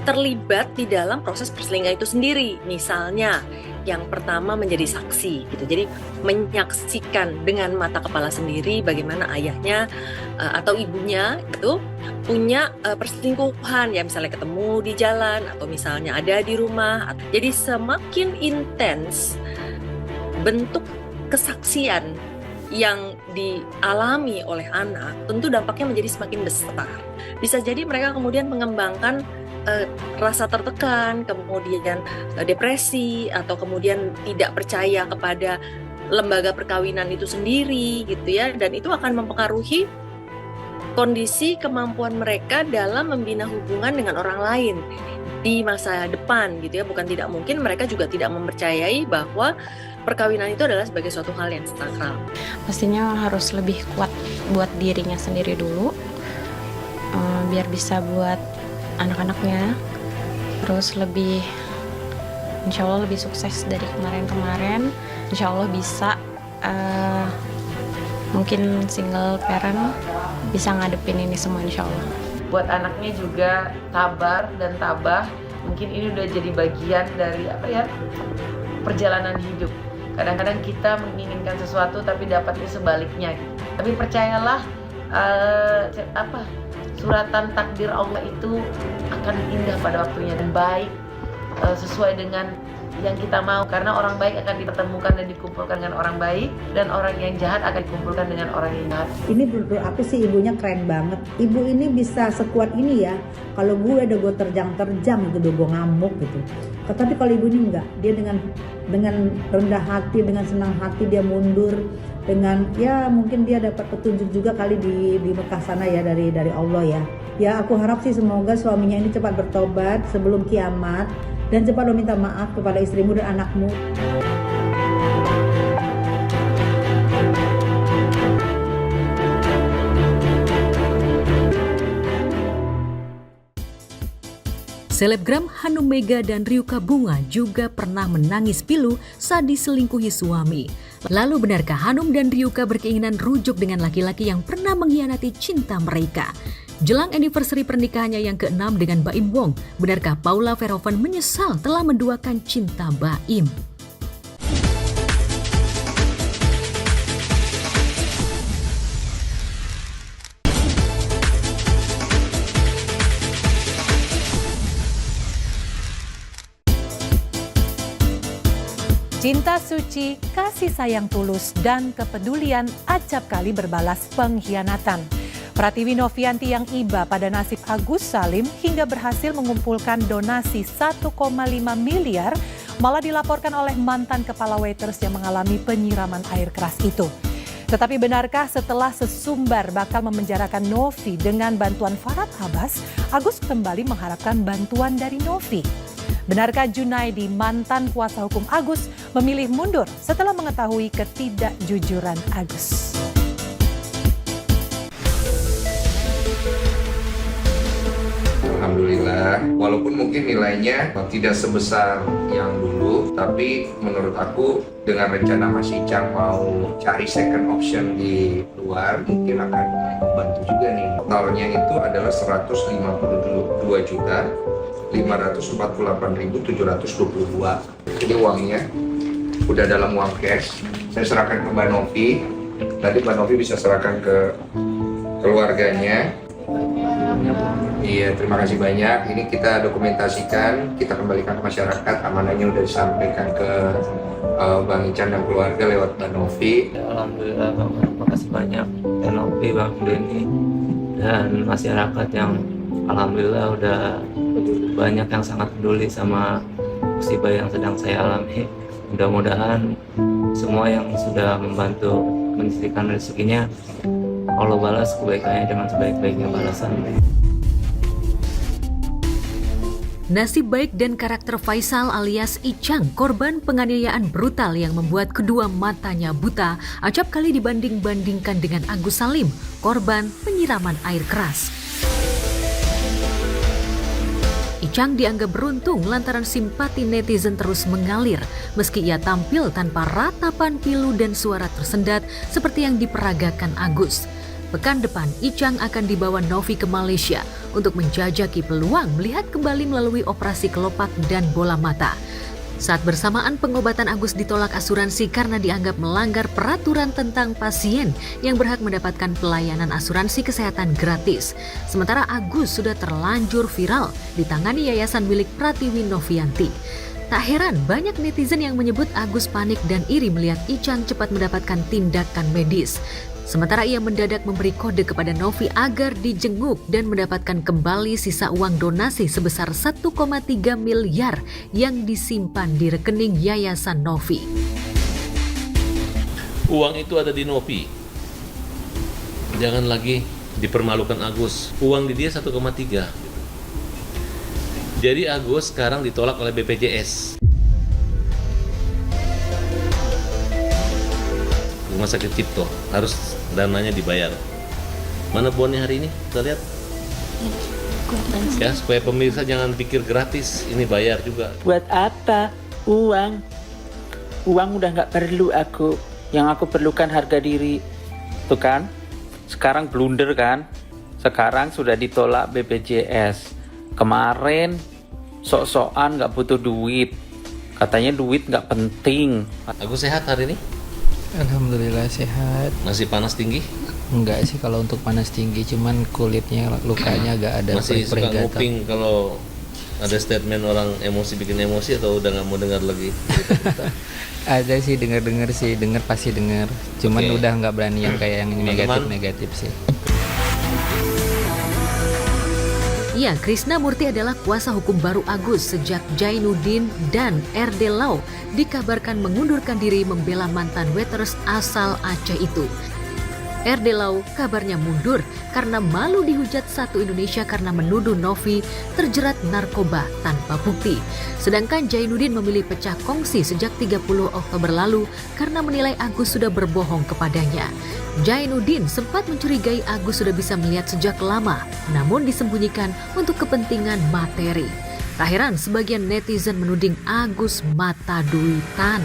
terlibat di dalam proses perselingkuhan itu sendiri. Misalnya yang pertama menjadi saksi gitu. Jadi menyaksikan dengan mata kepala sendiri bagaimana ayahnya atau ibunya itu punya perselingkuhan, ya misalnya ketemu di jalan atau misalnya ada di rumah. Jadi semakin intens bentuk kesaksian yang dialami oleh anak, tentu dampaknya menjadi semakin besar. Bisa jadi mereka kemudian mengembangkan rasa tertekan, kemudian depresi, atau kemudian tidak percaya kepada lembaga perkawinan itu sendiri gitu ya, dan itu akan mempengaruhi kondisi kemampuan mereka dalam membina hubungan dengan orang lain di masa depan gitu ya. Bukan tidak mungkin mereka juga tidak mempercayai bahwa perkawinan itu adalah sebagai suatu hal yang sakral. Pastinya harus lebih kuat buat dirinya sendiri dulu, biar bisa buat anak-anaknya, terus lebih, insya Allah lebih sukses dari kemarin-kemarin. Insya Allah bisa, mungkin single parent bisa ngadepin ini semua insya Allah. Buat anaknya juga sabar dan tabah, mungkin ini udah jadi bagian dari perjalanan hidup. Kadang-kadang kita menginginkan sesuatu tapi dapatnya sebaliknya. Tapi percayalah, suratan takdir Allah itu akan indah pada waktunya dan baik, sesuai dengan yang kita mau, karena orang baik akan dipertemukan dan dikumpulkan dengan orang baik, dan orang yang jahat akan dikumpulkan dengan orang yang jahat. Ini menurut aku sih ibunya keren banget. Ibu ini bisa sekuat ini ya. Kalau gue udah gue terjang gitu, gue ngamuk gitu. Tapi kalau ibu ini enggak, dia dengan rendah hati, dengan senang hati dia mundur, dengan ya mungkin dia dapat petunjuk juga kali di Mekah sana ya dari Allah ya. Ya aku harap sih semoga suaminya ini cepat bertobat sebelum kiamat dan cepat lo minta maaf kepada istrimu dan anakmu. Selebgram Hanum Mega dan Ryuka Bunga juga pernah menangis pilu saat diselingkuhi suami. Lalu benarkah Hanum dan Ryuka berkeinginan rujuk dengan laki-laki yang pernah mengkhianati cinta mereka? Jelang anniversary pernikahannya yang ke-6 dengan Baim Wong, benarkah Paula Verhoeven menyesal telah menduakan cinta Baim? Cinta suci, kasih sayang tulus, dan kepedulian acap kali berbalas pengkhianatan. Pratiwi Novianti yang iba pada nasib Agus Salim hingga berhasil mengumpulkan donasi 1,5 miliar malah dilaporkan oleh mantan kepala waiters yang mengalami penyiraman air keras itu. Tetapi benarkah setelah sesumbar bakal memenjarakan Novi dengan bantuan Farhad Abbas, Agus kembali mengharapkan bantuan dari Novi? Benarkah Junaidi, mantan kuasa hukum Agus, memilih mundur setelah mengetahui ketidakjujuran Agus? Alhamdulillah, walaupun mungkin nilainya tidak sebesar yang dulu, tapi menurut aku dengan rencana Mas Icang mau cari second option di luar, mungkin akan membantu juga nih. Totalnya itu adalah 152.548.722. Ini uangnya udah dalam uang cash. Saya serahkan ke Mbak Novi. Tadi Mbak Novi bisa serahkan ke keluarganya. Iya, terima kasih banyak. Ini kita dokumentasikan, kita kembalikan ke masyarakat. Amanahnya udah disampaikan ke Bang Ican dan keluarga lewat Mbak Novi. Alhamdulillah, Bang, terima kasih banyak Mbak Novi, Bang Denny, dan masyarakat yang alhamdulillah udah banyak yang sangat peduli sama musibah yang sedang saya alami. Mudah-mudahan semua yang sudah membantu menyisihkan rezekinya, Allah balas kebaikannya dengan sebaik-baiknya balasan. Nasib baik dan karakter Faisal alias Icang, korban penganiayaan brutal yang membuat kedua matanya buta, acap kali dibanding-bandingkan dengan Agus Salim, korban penyiraman air keras. Icang dianggap beruntung lantaran simpati netizen terus mengalir, meski ia tampil tanpa ratapan pilu dan suara tersendat seperti yang diperagakan Agus. Pekan depan, Icang akan dibawa Novi ke Malaysia untuk menjajaki peluang melihat kembali melalui operasi kelopak dan bola mata. Saat bersamaan, pengobatan Agus ditolak asuransi karena dianggap melanggar peraturan tentang pasien yang berhak mendapatkan pelayanan asuransi kesehatan gratis. Sementara Agus sudah terlanjur viral ditangani yayasan milik Pratiwi Novianti. Tak heran banyak netizen yang menyebut Agus panik dan iri melihat Icang cepat mendapatkan tindakan medis. Sementara ia mendadak memberi kode kepada Novi agar dijenguk dan mendapatkan kembali sisa uang donasi sebesar 1,3 miliar yang disimpan di rekening Yayasan Novi. Uang itu ada di Novi. Jangan lagi dipermalukan Agus. Uang di dia 1,3. Jadi Agus sekarang ditolak oleh BPJS. Rumah Sakit Cipto harus dananya dibayar. Mana bonnya hari ini? Kita lihat. Ya, supaya pemirsa jangan pikir gratis, ini bayar juga. Buat apa? Uang udah nggak perlu aku. Yang aku perlukan harga diri. Tuh kan? Sekarang blunder kan? Sekarang sudah ditolak BPJS. Kemarin sok-sokan nggak butuh duit. Katanya duit nggak penting. Agus sehat hari ini? Alhamdulillah sehat. Masih panas tinggi? Enggak sih kalau untuk panas tinggi, cuman kulitnya lukanya agak ada. Masih suka nguping kalau ada statement orang emosi bikin emosi, atau udah nggak mau dengar lagi? Ada sih, dengar pasti dengar. Cuman udah nggak berani yang kayak yang negatif sih. Ya, Krishna Murti adalah kuasa hukum baru Agus sejak Jainuddin dan RD Lau dikabarkan mengundurkan diri membela mantan waiters asal Aceh itu. RD Lau kabarnya mundur karena malu dihujat satu Indonesia karena menuduh Novi terjerat narkoba tanpa bukti. Sedangkan Jainuddin memilih pecah kongsi sejak 30 Oktober lalu karena menilai Agus sudah berbohong kepadanya. Jainuddin sempat mencurigai Agus sudah bisa melihat sejak lama, namun disembunyikan untuk kepentingan materi. Tak heran sebagian netizen menuding Agus mata duitan.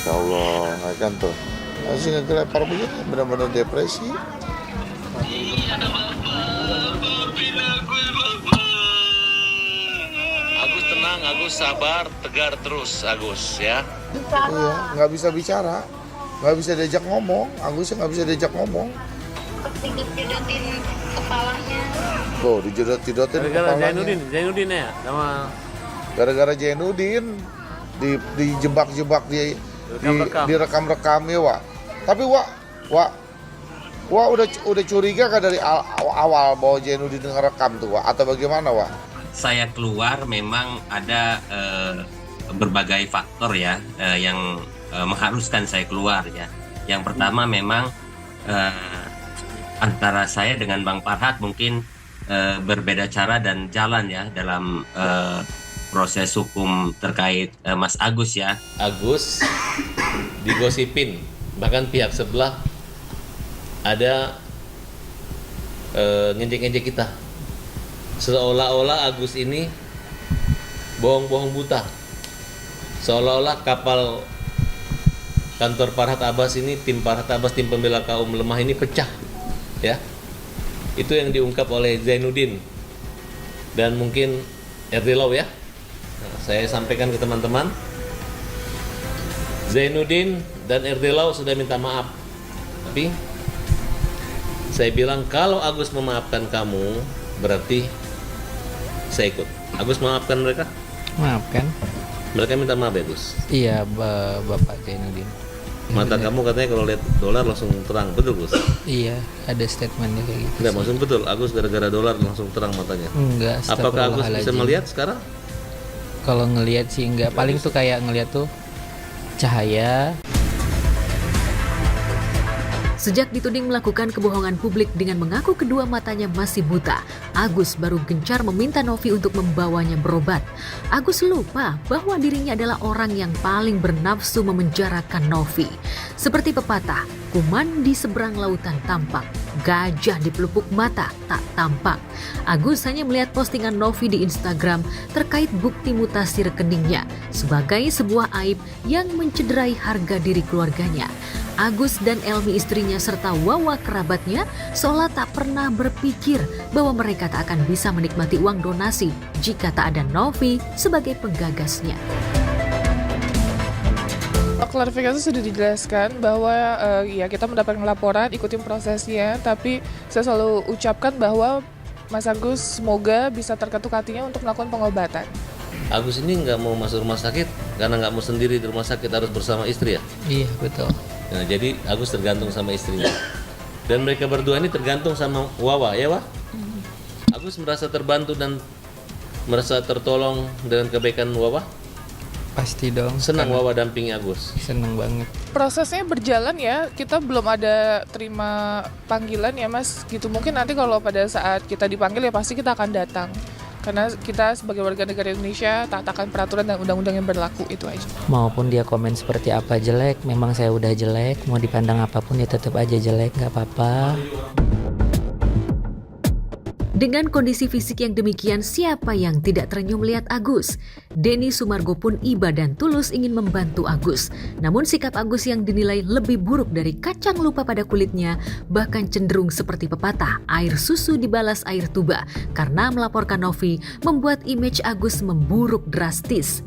Ya Allah, kan tuh masih ngegelepar begini, benar-benar depresi. Agus tenang, Agus sabar, tegar terus Agus ya. Iya, nggak bisa bicara, nggak bisa diajak ngomong. Agusnya nggak bisa diajak ngomong. Dijedot-jedotin kepalanya. Tuh, dijedot-jedotin kepalanya. Jainuddin ya, sama. Gara-gara Jainuddin dijebak-jebak direkam-rekam ya, Wak. Tapi Wak udah curiga kan dari awal bahwa Jainuddin ngerekam tuh, Wak, atau bagaimana, Wak? Saya keluar memang ada berbagai faktor ya yang mengharuskan saya keluar ya. Yang pertama memang antara saya dengan Bang Farhad mungkin berbeda cara dan jalan ya dalam proses hukum terkait Mas Agus ya. Agus digosipin, bahkan pihak sebelah ada ngejek-ngejek kita. Seolah-olah Agus ini bohong-bohong buta. Seolah-olah kapal kantor Farhad Abbas ini, tim Farhad Abbas, tim pembela kaum lemah ini pecah, ya. Itu yang diungkap oleh Zainuddin dan mungkin Erdilau, ya. Nah, saya sampaikan ke teman-teman, Zainuddin dan Erdilau sudah minta maaf, tapi saya bilang kalau Agus memaafkan kamu, berarti saya ikut. Agus memaafkan mereka? Maafkan. Mereka minta maaf ya, Gus? Iya, Bapak Zainuddin. Mata kamu katanya kalau lihat dolar langsung terang, betul Gus? Iya, ada statementnya kayak gitu. Enggak, maksudnya betul, Agus gara-gara dolar langsung terang matanya? Enggak, apakah Agus bisa melihat sekarang? Kalau ngelihat sih enggak, paling tuh kayak ngelihat tuh cahaya. Sejak dituding melakukan kebohongan publik dengan mengaku kedua matanya masih buta, Agus baru gencar meminta Novi untuk membawanya berobat. Agus lupa bahwa dirinya adalah orang yang paling bernafsu memenjarakan Novi. Seperti pepatah, kuman di seberang lautan tampak, gajah di pelupuk mata tak tampak. Agus hanya melihat postingan Novi di Instagram terkait bukti mutasi rekeningnya sebagai sebuah aib yang mencederai harga diri keluarganya. Agus dan Elmi istrinya serta Wawa kerabatnya seolah tak pernah berpikir bahwa mereka tak akan bisa menikmati uang donasi jika tak ada Novi sebagai penggagasnya. Klarifikasi sudah dijelaskan bahwa ya kita mendapatkan laporan, ikutin prosesnya, tapi saya selalu ucapkan bahwa Mas Agus semoga bisa terketuk hatinya untuk melakukan pengobatan. Agus ini nggak mau masuk rumah sakit karena nggak mau sendiri di rumah sakit, harus bersama istri ya? Iya, betul. Nah, jadi Agus tergantung sama istrinya. Dan mereka berdua ini tergantung sama Wawa, ya Wah? Agus merasa terbantu dan merasa tertolong dengan kebaikan Wawa? Pasti dong. Senang Wawa dampingi Agus? Senang banget. Prosesnya berjalan ya, kita belum ada terima panggilan ya Mas, gitu. Mungkin nanti kalau pada saat kita dipanggil ya pasti kita akan datang. Karena kita sebagai warga negara Indonesia taatakan peraturan dan undang-undang yang berlaku, itu aja. Maupun dia komen seperti apa jelek, memang saya udah jelek, mau dipandang apapun ya tetap aja jelek, nggak apa-apa. Dengan kondisi fisik yang demikian, siapa yang tidak terenyuh melihat Agus? Denny Sumargo pun iba dan tulus ingin membantu Agus. Namun sikap Agus yang dinilai lebih buruk dari kacang lupa pada kulitnya, bahkan cenderung seperti pepatah, air susu dibalas air tuba. Karena melaporkan Novi, membuat image Agus memburuk drastis.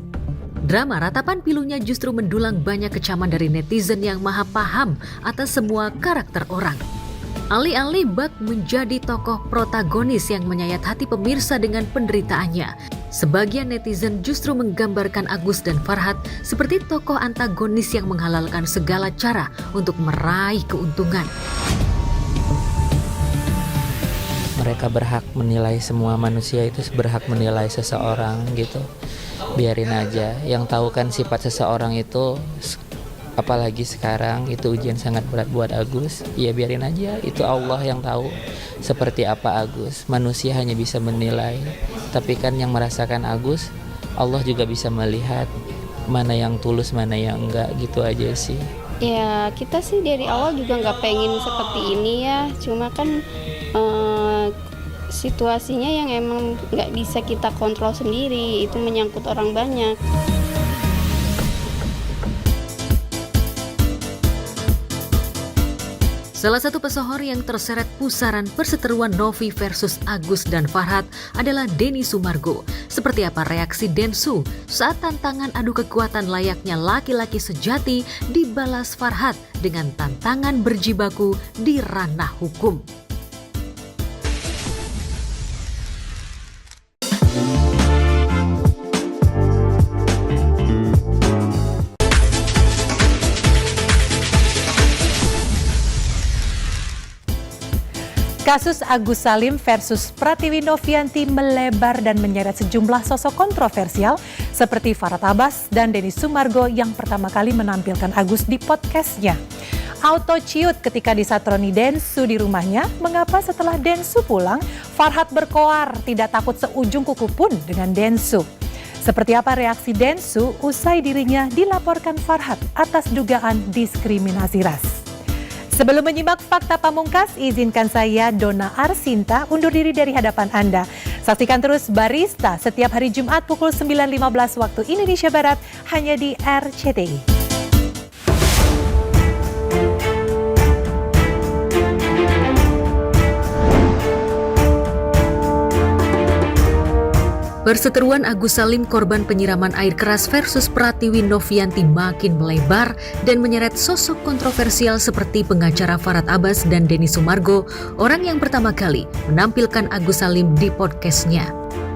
Drama ratapan pilunya justru mendulang banyak kecaman dari netizen yang maha paham atas semua karakter orang. Alih-alih bak menjadi tokoh protagonis yang menyayat hati pemirsa dengan penderitaannya, sebagian netizen justru menggambarkan Agus dan Farhad seperti tokoh antagonis yang menghalalkan segala cara untuk meraih keuntungan. Mereka berhak menilai, semua manusia itu berhak menilai seseorang gitu. Biarin aja, yang tahu kan sifat seseorang itu. Apalagi sekarang itu ujian sangat berat buat Agus. Ya biarin aja, itu Allah yang tahu seperti apa Agus. Manusia hanya bisa menilai, tapi kan yang merasakan Agus, Allah juga bisa melihat mana yang tulus, mana yang enggak, gitu aja sih. Ya kita sih dari awal juga nggak pengen seperti ini ya, cuma kan situasinya yang emang nggak bisa kita kontrol sendiri, itu menyangkut orang banyak. Salah satu pesohor yang terseret pusaran perseteruan Novi versus Agus dan Farhad adalah Denny Sumargo. Seperti apa reaksi Densu saat tantangan adu kekuatan layaknya laki-laki sejati dibalas Farhad dengan tantangan berjibaku di ranah hukum. Kasus Agus Salim versus Pratiwi Novianti melebar dan menyeret sejumlah sosok kontroversial seperti Farhad Abbas dan Denny Sumargo yang pertama kali menampilkan Agus di podcastnya. Auto ciut ketika disatroni Densu di rumahnya, mengapa setelah Densu pulang, Farhad berkoar tidak takut seujung kuku pun dengan Densu. Seperti apa reaksi Densu usai dirinya dilaporkan Farhad atas dugaan diskriminasi ras? Sebelum menyimak fakta pamungkas, izinkan saya, Donna Arsinta, undur diri dari hadapan Anda. Saksikan terus Barista setiap hari Jumat pukul 9.15 waktu Indonesia Barat hanya di RCTI. Perseteruan Agus Salim korban penyiraman air keras versus Pratiwi Novianti makin melebar dan menyeret sosok kontroversial seperti pengacara Farhad Abbas dan Denny Sumargo, orang yang pertama kali menampilkan Agus Salim di podcastnya.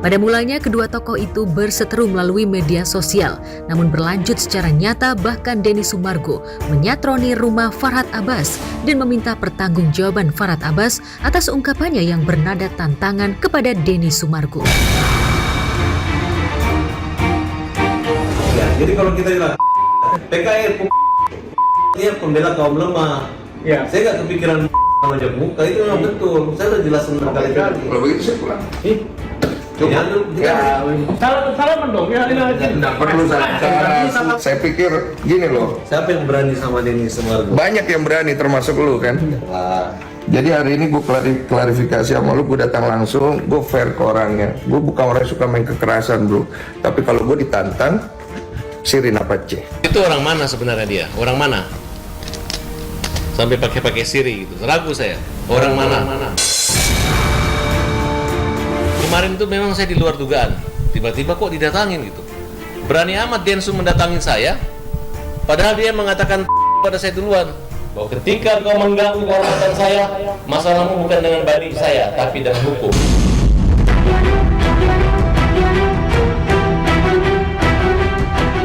Pada mulanya kedua tokoh itu berseteru melalui media sosial, namun berlanjut secara nyata bahkan Denny Sumargo menyatroni rumah Farhad Abbas dan meminta pertanggungjawaban Farhad Abbas atas ungkapannya yang bernada tantangan kepada Denny Sumargo. Jadi kalau kita bilang PKR dia pembela kaum lemah, ya. Saya nggak kepikiran aja muka itu memang betul. Saya udah jelasin berkali-kali. Kalau begitu saya pulang. Salaman dong. Ya, nggak perlu salah. Saya pikir gini loh. Siapa yang berani sama Denny Sumargo? Banyak yang berani termasuk lu kan. Jadi hari ini gue klarifikasi sama lu, gue datang langsung, gue fair ke orangnya. Gue bukan orang yang suka main kekerasan bro. Tapi kalau gue ditantang, Sirin Apache. Itu orang mana sebenarnya dia? Orang mana? Sampai pakai Siri gitu. Ragu saya. Orang mana? Kemarin itu memang saya di luar dugaan. Tiba-tiba kok didatangin gitu. Berani amat Densu mendatangin saya. Padahal dia mengatakan pada saya duluan bahwa ketika kau mengganggu kehormatan saya, masalahmu bukan dengan banding saya, tapi dengan hukum.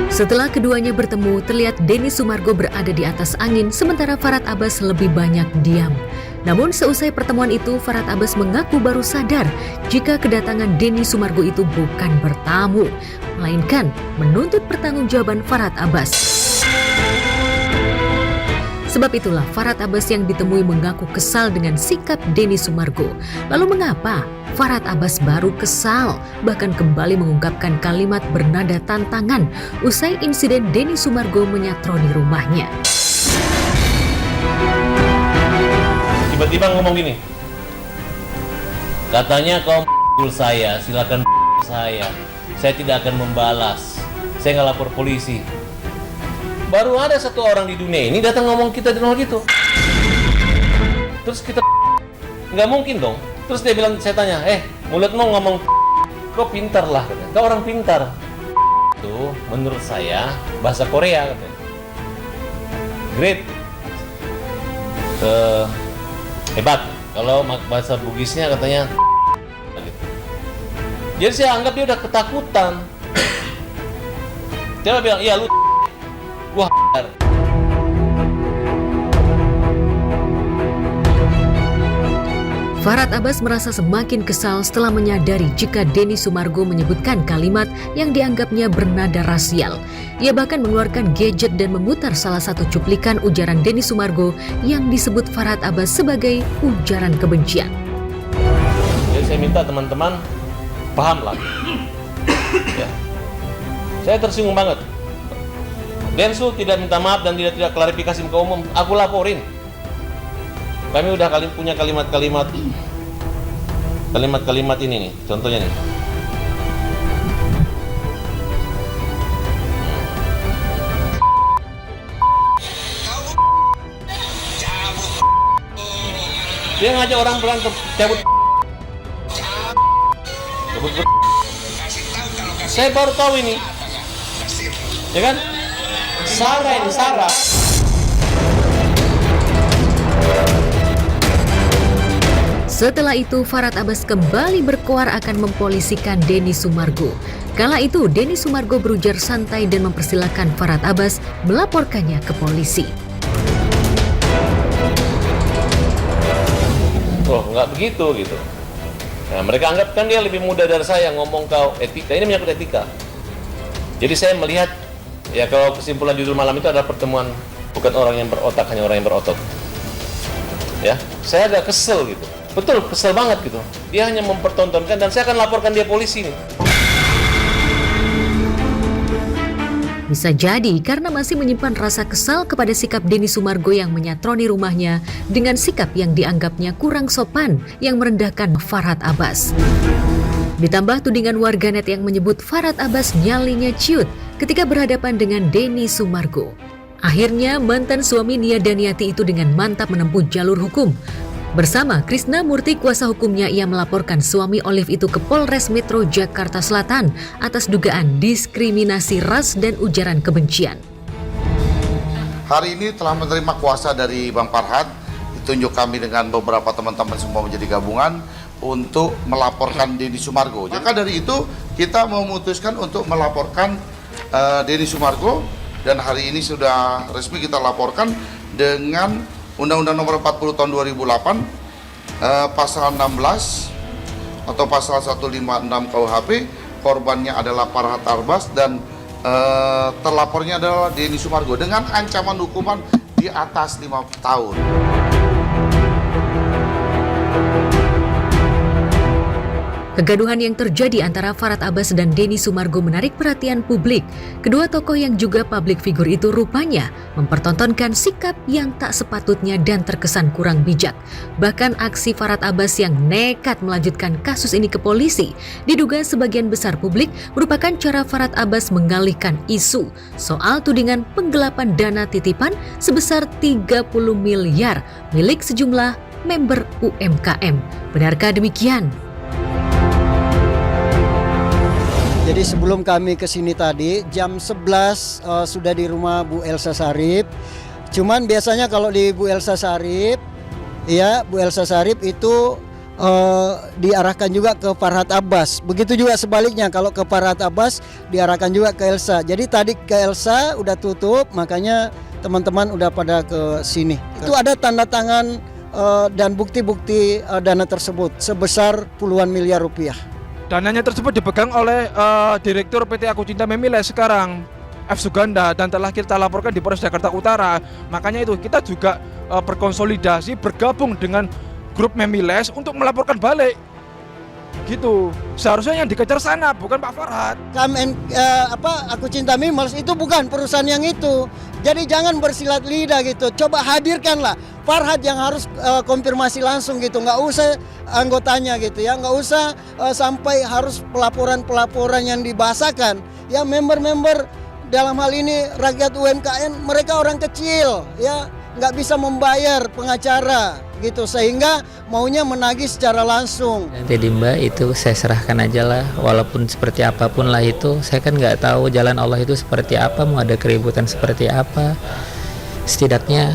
Setelah keduanya bertemu, terlihat Denny Sumargo berada di atas angin, sementara Farhad Abbas lebih banyak diam. Namun seusai pertemuan itu, Farhad Abbas mengaku baru sadar jika kedatangan Denny Sumargo itu bukan bertamu, melainkan menuntut pertanggungjawaban Farhad Abbas. Sebab itulah Farhad Abbas yang ditemui mengaku kesal dengan sikap Denny Sumargo. Lalu mengapa Farhad Abbas baru kesal, bahkan kembali mengungkapkan kalimat bernada tantangan usai insiden Denny Sumargo menyatroni rumahnya? Tiba-tiba ngomong gini, katanya kau saya, silakan saya tidak akan membalas, saya nggak lapor polisi. Baru ada satu orang di dunia ini datang ngomong kita di rumah gitu. Terus kita nggak mungkin dong. Terus dia bilang, saya tanya, mulutmu ngomong kau pintar lah, katanya. Kau orang pintar. Itu menurut saya bahasa Korea, katanya. Great. Hebat. Kalau bahasa Bugisnya katanya gitu. Jadi saya anggap dia udah ketakutan. Dia bilang, iya lu wah. Farhad Abbas merasa semakin kesal setelah menyadari jika Denny Sumargo menyebutkan kalimat yang dianggapnya bernada rasial. Ia bahkan mengeluarkan gadget dan memutar salah satu cuplikan ujaran Denny Sumargo yang disebut Farhad Abbas sebagai ujaran kebencian. Jadi saya minta teman-teman pahamlah. Ya. Saya tersinggung banget. Densu tidak minta maaf dan tidak klarifikasi ke umum, aku laporin. Kami udah punya kalimat-kalimat ini nih, contohnya nih. Dia ngajak orang berantem, cabut. Saya baru tahu ini, ya kan? Sarah ini, Sarah. Setelah itu, Farhad Abbas kembali berkoar akan mempolisikan Denny Sumargo. Kala itu, Denny Sumargo berujar santai dan mempersilahkan Farhad Abbas melaporkannya ke polisi. Oh, nggak begitu gitu. Nah, mereka anggap kan dia lebih muda dari saya, ngomong kau etika. Ini menyangkut etika. Jadi saya melihat, ya kalau kesimpulan judul malam itu adalah pertemuan bukan orang yang berotak, hanya orang yang berotot. Ya, saya agak kesel gitu. Betul, kesel banget gitu. Dia hanya mempertontonkan dan saya akan laporkan dia polisi nih. Bisa jadi karena masih menyimpan rasa kesal kepada sikap Denny Sumargo yang menyatroni rumahnya dengan sikap yang dianggapnya kurang sopan yang merendahkan Farhad Abbas. Ditambah tudingan warganet yang menyebut Farhad Abbas nyalinya ciut ketika berhadapan dengan Denny Sumargo. Akhirnya mantan suami Nia Daniati itu dengan mantap menempuh jalur hukum. Bersama Krisna Murti kuasa hukumnya, ia melaporkan suami Olive itu ke Polres Metro Jakarta Selatan atas dugaan diskriminasi ras dan ujaran kebencian. Hari ini telah menerima kuasa dari Bang Farhad, ditunjuk kami dengan beberapa teman-teman semua menjadi gabungan untuk melaporkan Denny Sumargo. Maka dari itu kita memutuskan untuk melaporkan Denny Sumargo, dan hari ini sudah resmi kita laporkan dengan Undang-Undang Nomor 40 Tahun 2008 Pasal 16 atau Pasal 156 KUHP. Korbannya adalah Farhad Abbas dan terlapornya adalah Denny Sumargo dengan ancaman hukuman di atas 5 tahun. Kegaduhan yang terjadi antara Farhad Abbas dan Denny Sumargo menarik perhatian publik. Kedua tokoh yang juga publik figur itu rupanya mempertontonkan sikap yang tak sepatutnya dan terkesan kurang bijak. Bahkan aksi Farhad Abbas yang nekat melanjutkan kasus ini ke polisi diduga sebagian besar publik merupakan cara Farhad Abbas mengalihkan isu soal tudingan penggelapan dana titipan sebesar 30 miliar milik sejumlah member UMKM. Benarkah demikian? Jadi sebelum kami ke sini tadi, jam 11 sudah di rumah Bu Elsa Sarip. Cuman biasanya kalau di Bu Elsa Sarip, ya Bu Elsa Sarip itu diarahkan juga ke Farhad Abbas. Begitu juga sebaliknya, kalau ke Farhad Abbas diarahkan juga ke Elsa. Jadi tadi ke Elsa udah tutup, makanya teman-teman udah pada ke sini. Itu ada tanda tangan dan bukti-bukti dana tersebut sebesar puluhan miliar rupiah. Dananya tersebut dipegang oleh Direktur PT Aku Cinta Memiles sekarang, F. Suganda, dan telah kita laporkan di Polres Jakarta Utara. Makanya itu kita juga berkonsolidasi, bergabung dengan grup Memiles untuk melaporkan balik. Gitu. Seharusnya yang dikejar sana, bukan Pak Farhad. Aku Cinta Memiles itu bukan perusahaan yang itu. Jadi jangan bersilat lidah gitu. Coba hadirkanlah Farhad yang harus konfirmasi langsung gitu. Nggak usah anggotanya gitu ya. Nggak usah sampai harus pelaporan-pelaporan yang dibahasakan. Ya member-member dalam hal ini rakyat UMKM, mereka orang kecil ya. Nggak bisa membayar pengacara gitu, sehingga maunya menagih secara langsung. Jadi Mbak, itu saya serahkan aja lah, walaupun seperti apapun lah itu, saya kan nggak tahu jalan Allah itu seperti apa, mau ada keributan seperti apa. Setidaknya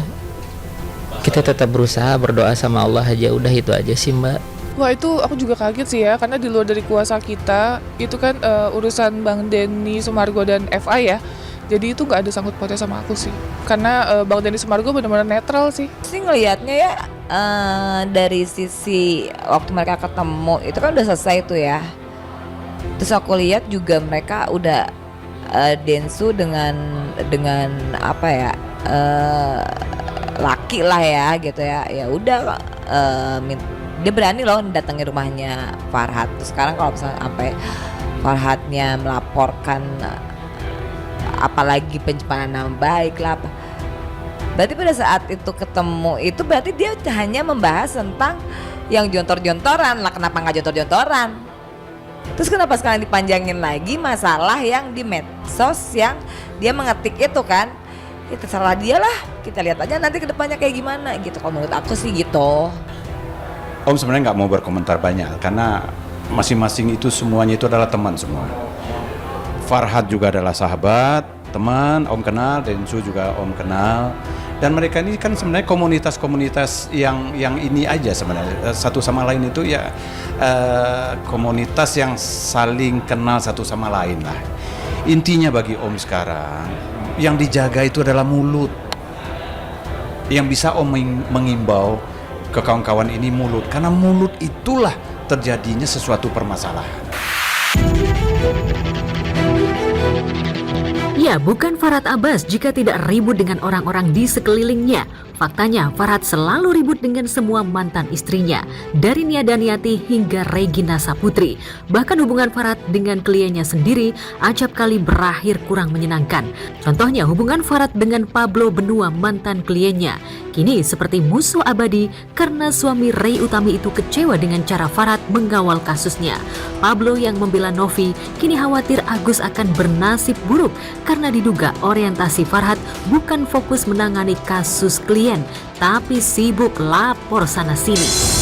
kita tetap berusaha, berdoa sama Allah aja, udah itu aja sih Mbak. Wah, itu aku juga kaget sih ya, karena di luar dari kuasa kita, itu kan urusan Bang Denny Sumargo dan FA ya. Jadi itu nggak ada sangkut pautnya sama aku sih, karena Bang Denny Sumargo benar-benar netral sih. Sih ngelihatnya ya dari sisi waktu mereka ketemu itu kan udah selesai tuh ya. Terus aku lihat juga mereka udah Densu dengan apa ya laki lah ya gitu ya. Ya udah dia berani loh datangi rumahnya Farhad. Terus sekarang kalau misalnya sampai Farhadnya melaporkan apalagi pencemaran nama baik lah apa. Berarti pada saat itu ketemu itu berarti dia hanya membahas tentang yang jontor-jontoran lah. Kenapa nggak jontor-jontoran? Terus kenapa sekarang dipanjangin lagi masalah yang di medsos yang dia mengetik itu kan? Ya terserah dia lah. Kita lihat aja nanti kedepannya kayak gimana gitu. Kalau menurut aku sih gitu. Om sebenarnya nggak mau berkomentar banyak karena masing-masing itu semuanya itu adalah teman semua. Farhad juga adalah sahabat, teman, Om kenal, Densu juga Om kenal. Dan mereka ini kan sebenarnya komunitas-komunitas yang ini aja sebenarnya. Satu sama lain itu ya komunitas yang saling kenal satu sama lain lah. Intinya bagi Om sekarang, yang dijaga itu adalah mulut. Yang bisa Om mengimbau ke kawan-kawan ini mulut. Karena mulut itulah terjadinya sesuatu permasalahan. Ya, bukan Farhad Abbas jika tidak ribut dengan orang-orang di sekelilingnya. Faktanya, Farhad selalu ribut dengan semua mantan istrinya, dari Nia Daniati hingga Regina Saputri. Bahkan hubungan Farhad dengan kliennya sendiri acap kali berakhir kurang menyenangkan. Contohnya hubungan Farhad dengan Pablo Benua, mantan kliennya. Kini seperti musuh abadi karena suami Ray Utami itu kecewa dengan cara Farhad mengawal kasusnya. Pablo yang membela Novi kini khawatir Agus akan bernasib buruk karena diduga orientasi Farhad bukan fokus menangani kasus klien, tapi sibuk lapor sana-sini.